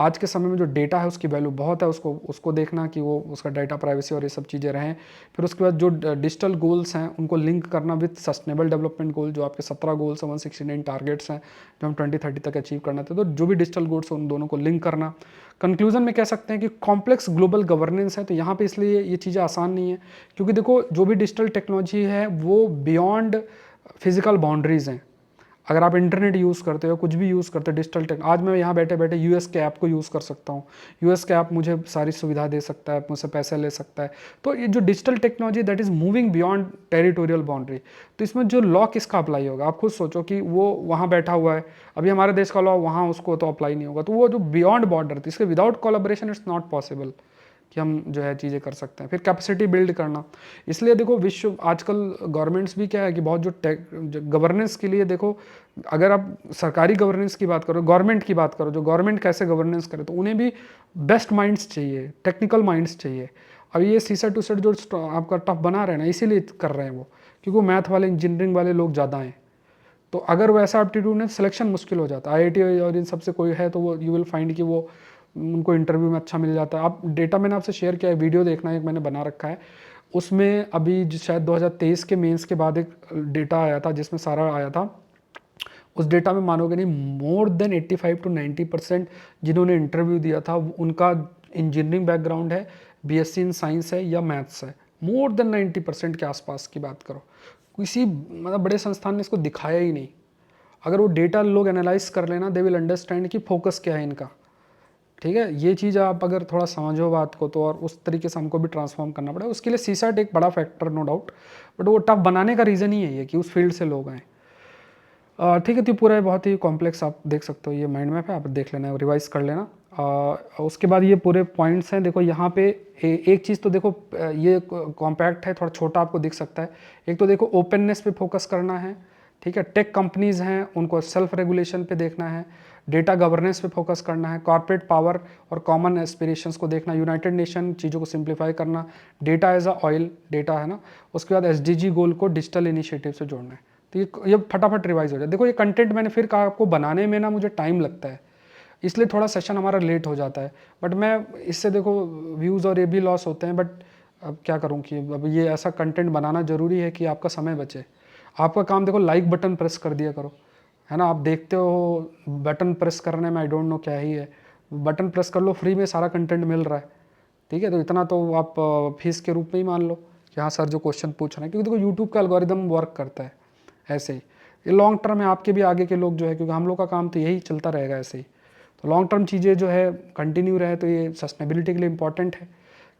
आज के समय में जो डेटा है उसकी वैल्यू बहुत है, उसको देखना कि वो उसका डेटा प्राइवेसी और ये सब चीज़ें रहें। फिर उसके बाद जो डिजिटल गोल्स हैं उनको लिंक करना विद सस्टेनेबल डेवलपमेंट गोल, जो आपके 17 गोल्स हैं, 169 टारगेट्स हैं जो हम 2030 तक अचीव करना थे, तो जो भी डिजिटल गोल्स हैं उन दोनों को लिंक करना। कंक्लूजन में कह सकते हैं कि कॉम्प्लेक्स ग्लोबल गवर्नेंस है, तो यहाँ पे इसलिए ये चीज़ें आसान नहीं है, क्योंकि देखो जो भी डिजिटल टेक्नोलॉजी है वो बियॉन्ड फिजिकल बाउंड्रीज हैं। अगर आप इंटरनेट यूज़ करते हो, कुछ भी यूज़ करते हो डिजिटल टेक, आज मैं यहाँ बैठे बैठे यूएस के ऐप को यूज़ कर सकता हूँ, यूएस के ऐप मुझे सारी सुविधा दे सकता है, मुझसे पैसे ले सकता है। तो ये जो digital technology that is moving beyond territorial boundary, तो इसमें जो लॉ किसका अप्लाई होगा, आप खुद सोचो कि वो वहाँ बैठा हुआ है, अभी हमारे देश का लॉ वहाँ उसको तो अप्लाई नहीं होगा, तो वो जो बियॉन्ड बॉर्डर थी, इसके without collaboration it's not possible कि हम जो है चीज़ें कर सकते हैं। फिर कैपेसिटी बिल्ड करना, इसलिए देखो विश्व आजकल गवर्नमेंट्स भी क्या है कि बहुत जो गवर्नेंस के लिए देखो, अगर आप सरकारी गवर्नेंस की बात करो, गवर्नमेंट की बात करो, जो गवर्नमेंट कैसे गवर्नेंस करे, तो उन्हें भी बेस्ट माइंड्स चाहिए, टेक्निकल माइंड्स चाहिए। अब ये सीसेट टू सेट जो आपका टफ बना रहे हैं ना, इसीलिए कर रहे हैं वो, क्योंकि वो मैथ वाले इंजीनियरिंग वाले लोग ज़्यादा हैं। तो अगर वैसा एप्टीट्यूड है, सिलेक्शन मुश्किल हो जाता है। आईआईटी और इन सबसे कोई है तो वो यू विल फाइंड कि वो उनको इंटरव्यू में अच्छा मिल जाता है। आप डेटा मैंने आपसे शेयर किया है, वीडियो देखना, एक मैंने बना रखा है, उसमें अभी शायद 2023 के मेंस के बाद एक डेटा आया था जिसमें सारा आया था। उस डेटा में मानोगे नहीं, मोर देन 85 to 90% जिन्होंने इंटरव्यू दिया था उनका इंजीनियरिंग बैकग्राउंड है, बीएससी इन साइंस है या मैथ्स है। मोर देन 90% के आसपास की बात करो, किसी मतलब बड़े संस्थान ने इसको दिखाया ही नहीं। अगर वो डेटा लोग एनालाइज कर लेना, दे विल अंडरस्टैंड कि फोकस क्या है इनका। ठीक है, ये चीज़ आप अगर थोड़ा समझो बात को तो, और उस तरीके से हमको भी ट्रांसफॉर्म करना पड़ेगा। उसके लिए सीसैट एक बड़ा फैक्टर, नो डाउट, बट वो टफ बनाने का रीज़न ही यही है कि उस फील्ड से लोग आए। ठीक है, तो पूरा बहुत ही कॉम्प्लेक्स आप देख सकते हो, ये माइंड मैप है, आप देख लेना, रिवाइज कर लेना। उसके बाद ये पूरे पॉइंट्स हैं, देखो यहाँ पे एक चीज़ तो देखो, ये कॉम्पैक्ट है, थोड़ा छोटा आपको दिख सकता है। एक तो देखो ओपननेस पे फोकस करना है, ठीक है, टेक कंपनीज़ हैं उनको सेल्फ रेगुलेशन पे देखना है, डेटा गवर्नेंस पे फोकस करना है, कॉर्पोरेट पावर और कॉमन एस्पिरेशंस को देखना, यूनाइटेड नेशन चीज़ों को सिंप्लीफाई करना, data as a oil data है ना, उसके बाद एसडीजी गोल को डिजिटल इनिशिएटिव से जोड़ना है। तो ये फटाफट रिवाइज हो जाए। देखो ये कंटेंट मैंने फिर कहा आपको बनाने में ना मुझे टाइम लगता है, इसलिए थोड़ा सेशन हमारा लेट हो जाता है, बट मैं इससे देखो व्यूज़ और ये भी लॉस होते हैं, बट अब क्या करूँ कि अब ये ऐसा कंटेंट बनाना ज़रूरी है कि आपका समय बचे। आपका काम देखो लाइक बटन प्रेस कर दिया करो, है ना, आप देखते हो बटन प्रेस करने में आई डोंट नो क्या ही है, बटन प्रेस कर लो, फ्री में सारा कंटेंट मिल रहा है। ठीक है, तो इतना तो आप फीस के रूप में ही मान लो कि हाँ सर जो क्वेश्चन पूछ रहे हैं, क्योंकि देखो यूट्यूब का एल्गोरिदम वर्क करता है ऐसे ही। ये लॉन्ग टर्म है, आपके भी आगे के लोग जो है, क्योंकि हम लोग का काम तो यही चलता रहेगा ऐसे ही, तो लॉन्ग टर्म चीज़ें जो है कंटिन्यू रहे, तो ये सस्टेनेबिलिटी के लिए इंपॉर्टेंट है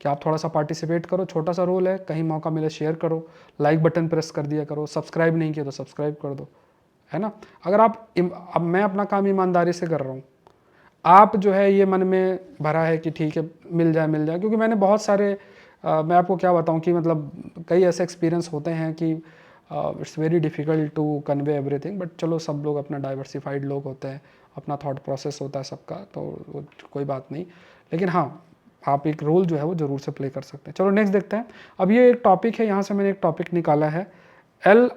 कि आप थोड़ा सा पार्टिसिपेट करो, छोटा सा रोल है, कहीं मौका मिले शेयर करो, लाइक बटन प्रेस कर दिया करो, सब्सक्राइब नहीं किया तो सब्सक्राइब कर दो, है ना। अगर आप अब मैं अपना काम ईमानदारी से कर रहा हूँ, आप जो है ये मन में भरा है कि ठीक है मिल जाए, क्योंकि मैंने बहुत सारे मैं आपको क्या बताऊं कि मतलब कई ऐसे एक्सपीरियंस होते हैं कि it's very difficult to convey everything, but चलो सब लोग अपना डाइवर्सिफाइड लोग होते हैं, अपना थॉट प्रोसेस होता है सबका, तो वो कोई बात नहीं, लेकिन हाँ आप एक रोल जो है वो ज़रूर से प्ले कर सकते हैं। चलो नेक्स्ट देखते हैं। अब ये एक टॉपिक है, यहाँ से मैंने एक टॉपिक निकाला है, एल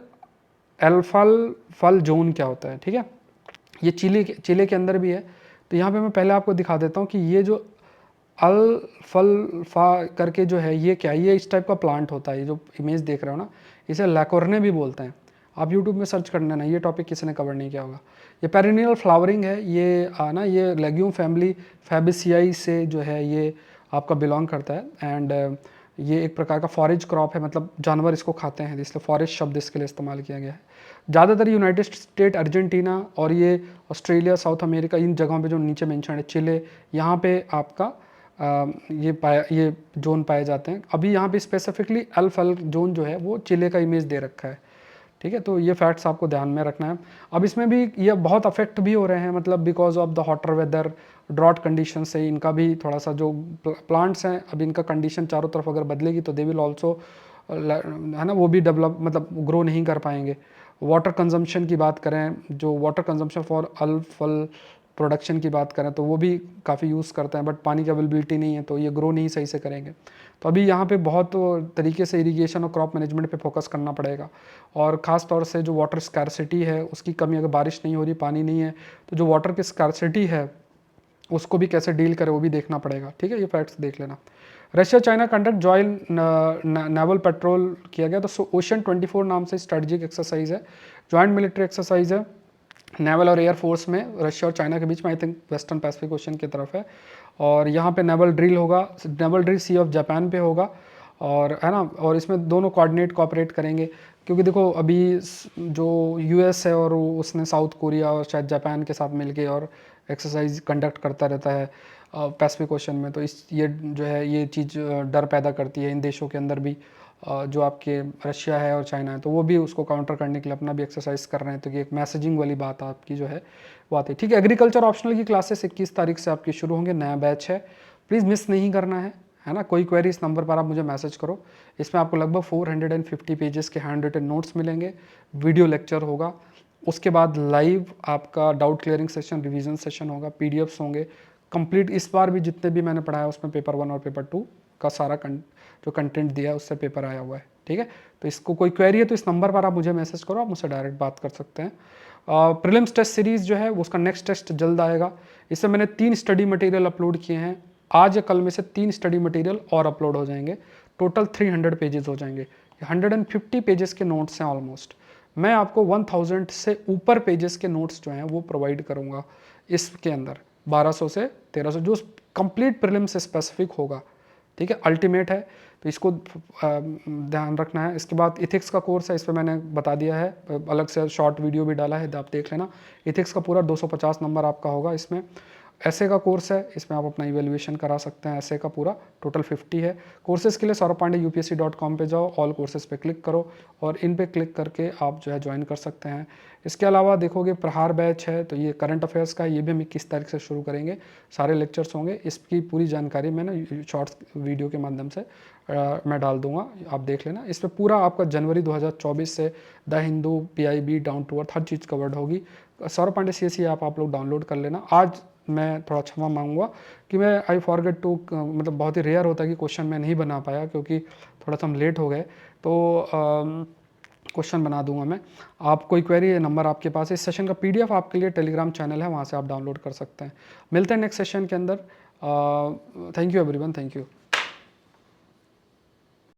एल्फल फल जोन क्या होता है। ठीक है, ये चिले के अंदर भी है, तो यहाँ पे मैं पहले आपको दिखा देता हूँ कि ये जो अल फल फा करके जो है ये क्या है, ये इस टाइप का प्लांट होता है, ये जो इमेज देख रहे हो ना, इसे लैकोर्ने भी बोलते हैं। आप यूट्यूब में सर्च कर लेना, ये टॉपिक किसी ने कवर नहीं किया होगा। ये पेरिनियल फ्लावरिंग है, ये ना ये लेग्यूम फैमिली फैबिसियाई से जो है ये आपका बिलोंग करता है, एंड ये एक प्रकार का फॉरेज क्रॉप है, मतलब जानवर इसको खाते हैं, इसलिए फॉरेज शब्द इसके लिए इस्तेमाल किया गया है। ज़्यादातर यूनाइटेड स्टेट, अर्जेंटीना और ये ऑस्ट्रेलिया, साउथ अमेरिका, इन जगहों पे जो नीचे मेंशन है, चिले, यहाँ पे आपका ये जोन पाए जाते हैं। अभी यहाँ पे स्पेसिफिकली अल्फल जोन जो है वो चिले का इमेज दे रखा है। ठीक है, तो ये फैक्ट्स आपको ध्यान में रखना है। अब इसमें भी ये बहुत अफेक्ट भी हो रहे हैं, मतलब because of the hotter weather, drought condition से इनका भी थोड़ा सा जो प्लांट्स हैं, अब इनका कंडीशन चारों तरफ अगर बदलेगी तो दे विल ऑल्सो, है ना, वो भी डेवलप मतलब ग्रो नहीं कर पाएंगे। वाटर कंजम्पशन की बात करें, जो वाटर कंजम्पशन फॉर अल्फल प्रोडक्शन की बात करें तो वो भी काफ़ी यूज़ करते हैं, बट पानी की अवेलेबिलिटी नहीं है, तो ये ग्रो नहीं सही से करेंगे। तो अभी यहाँ पे बहुत तरीके से इरिगेशन और क्रॉप मैनेजमेंट पे फोकस करना पड़ेगा, और ख़ास तौर से जो वाटर स्कैरसिटी है उसकी कमी, अगर बारिश नहीं हो रही, पानी नहीं है, तो जो वाटर की स्कैरसिटी है उसको भी कैसे डील करें वो भी देखना पड़ेगा। ठीक है, ये फैक्ट्स देख लेना। Russia China conduct joint naval patrol किया गया, तो ओशन 24 नाम से स्ट्रेटजिक एक्सरसाइज है, जॉइंट मिलिट्री एक्सरसाइज है नेवल और एयरफोर्स में रशिया और चाइना के बीच में, I think western Pacific ocean की तरफ है। और यहाँ पे नेवल ड्रिल होगा, naval drill sea of Japan पे होगा, और है ना, और इसमें दोनों कोऑर्डिनेट कोऑपरेट करेंगे, क्योंकि देखो अभी जो यूएस है और उसने साउथ कोरिया और शायद जापान के साथ मिलके और एक्सरसाइज कंडक्ट करता रहता है पैसिफिक ओशन में, तो इस ये जो है ये चीज़ डर पैदा करती है इन देशों के अंदर भी, जो आपके रशिया है और चाइना है, तो वो भी उसको काउंटर करने के लिए अपना भी एक्सरसाइज कर रहे हैं, तो ये एक मैसेजिंग वाली बात आपकी जो है वो आती है। ठीक है, एग्रीकल्चर ऑप्शनल की क्लासेस 21 तारीख से आपकी शुरू होंगे, नया बैच है, प्लीज़ मिस नहीं करना है ना। कोई क्वेरी इस नंबर पर आप मुझे मैसेज करो। इसमें आपको लगभग 450 पेजेस के हैंड रिटन नोट्स मिलेंगे, वीडियो लेक्चर होगा, उसके बाद लाइव आपका doubt clearing session, revision session होगा, पीडीएफ्स होंगे कंप्लीट। इस बार भी जितने भी मैंने पढ़ाया उसमें पेपर 1 और पेपर 2 का सारा जो कंटेंट दिया है उससे पेपर आया हुआ है। ठीक है, तो इसको कोई क्वेरी है तो इस नंबर पर आप मुझे मैसेज करो, आप मुझसे डायरेक्ट बात कर सकते हैं। प्रीलिम्स टेस्ट सीरीज़ जो है उसका नेक्स्ट टेस्ट जल्द आएगा। इससे मैंने 3 स्टडी मटेरियल अपलोड किए हैं, आज या कल में से 3 स्टडी मटेरियल और अपलोड हो जाएंगे, टोटल 300 पेजेस हो जाएंगे। 150 पेजेस के नोट्स हैं ऑलमोस्ट। मैं आपको 1000 से ऊपर पेजेस के नोट्स जो हैं वो प्रोवाइड करूँगा इसके अंदर, 1200 से 1300, जो कंप्लीट प्रीलिम से स्पेसिफिक होगा। ठीक है, अल्टीमेट है, तो इसको ध्यान रखना है। इसके बाद इथिक्स का कोर्स है, इस पर मैंने बता दिया है, अलग से शॉर्ट वीडियो भी डाला है, आप देख लेना। इथिक्स का पूरा 250 नंबर आपका होगा इसमें। ऐसे का कोर्स है, इसमें आप अपना इवेल्युएशन करा सकते हैं, ऐसे का पूरा टोटल 50 है। कोर्सेज़ के लिए saurabh-pandey-upsc.com पे जाओ, ऑल कोर्सेज़ पे क्लिक करो और इन पे क्लिक करके आप जो है ज्वाइन कर सकते हैं। इसके अलावा देखोगे प्रहार बैच है, तो ये करंट अफेयर्स का, ये भी हम 21 तारीख से शुरू करेंगे, सारे लेक्चर्स होंगे। इसकी पूरी जानकारी मैं ना शॉर्ट्स वीडियो के माध्यम से मैं डाल दूंगा, आप देख लेना। इस पर पूरा आपका जनवरी 2024 से the Hindu, PIB, down to earth हर चीज़ कवर्ड होगी। सौरभ पांडे CSE ऐप आप लोग डाउनलोड कर लेना। आज मैं थोड़ा क्षमा मांगूंगा कि मैं आई फॉरगेट टू, मतलब बहुत ही रेयर होता है कि क्वेश्चन मैं नहीं बना पाया, क्योंकि थोड़ा सा हम लेट हो गए, तो क्वेश्चन बना दूंगा मैं। आप कोई क्वेरी है, नंबर आपके पास है। इस सेशन का PDF आपके लिए टेलीग्राम चैनल है, वहाँ से आप डाउनलोड कर सकते हैं। मिलते हैं नेक्स्ट सेशन के अंदर। Thank you everyone, thank you.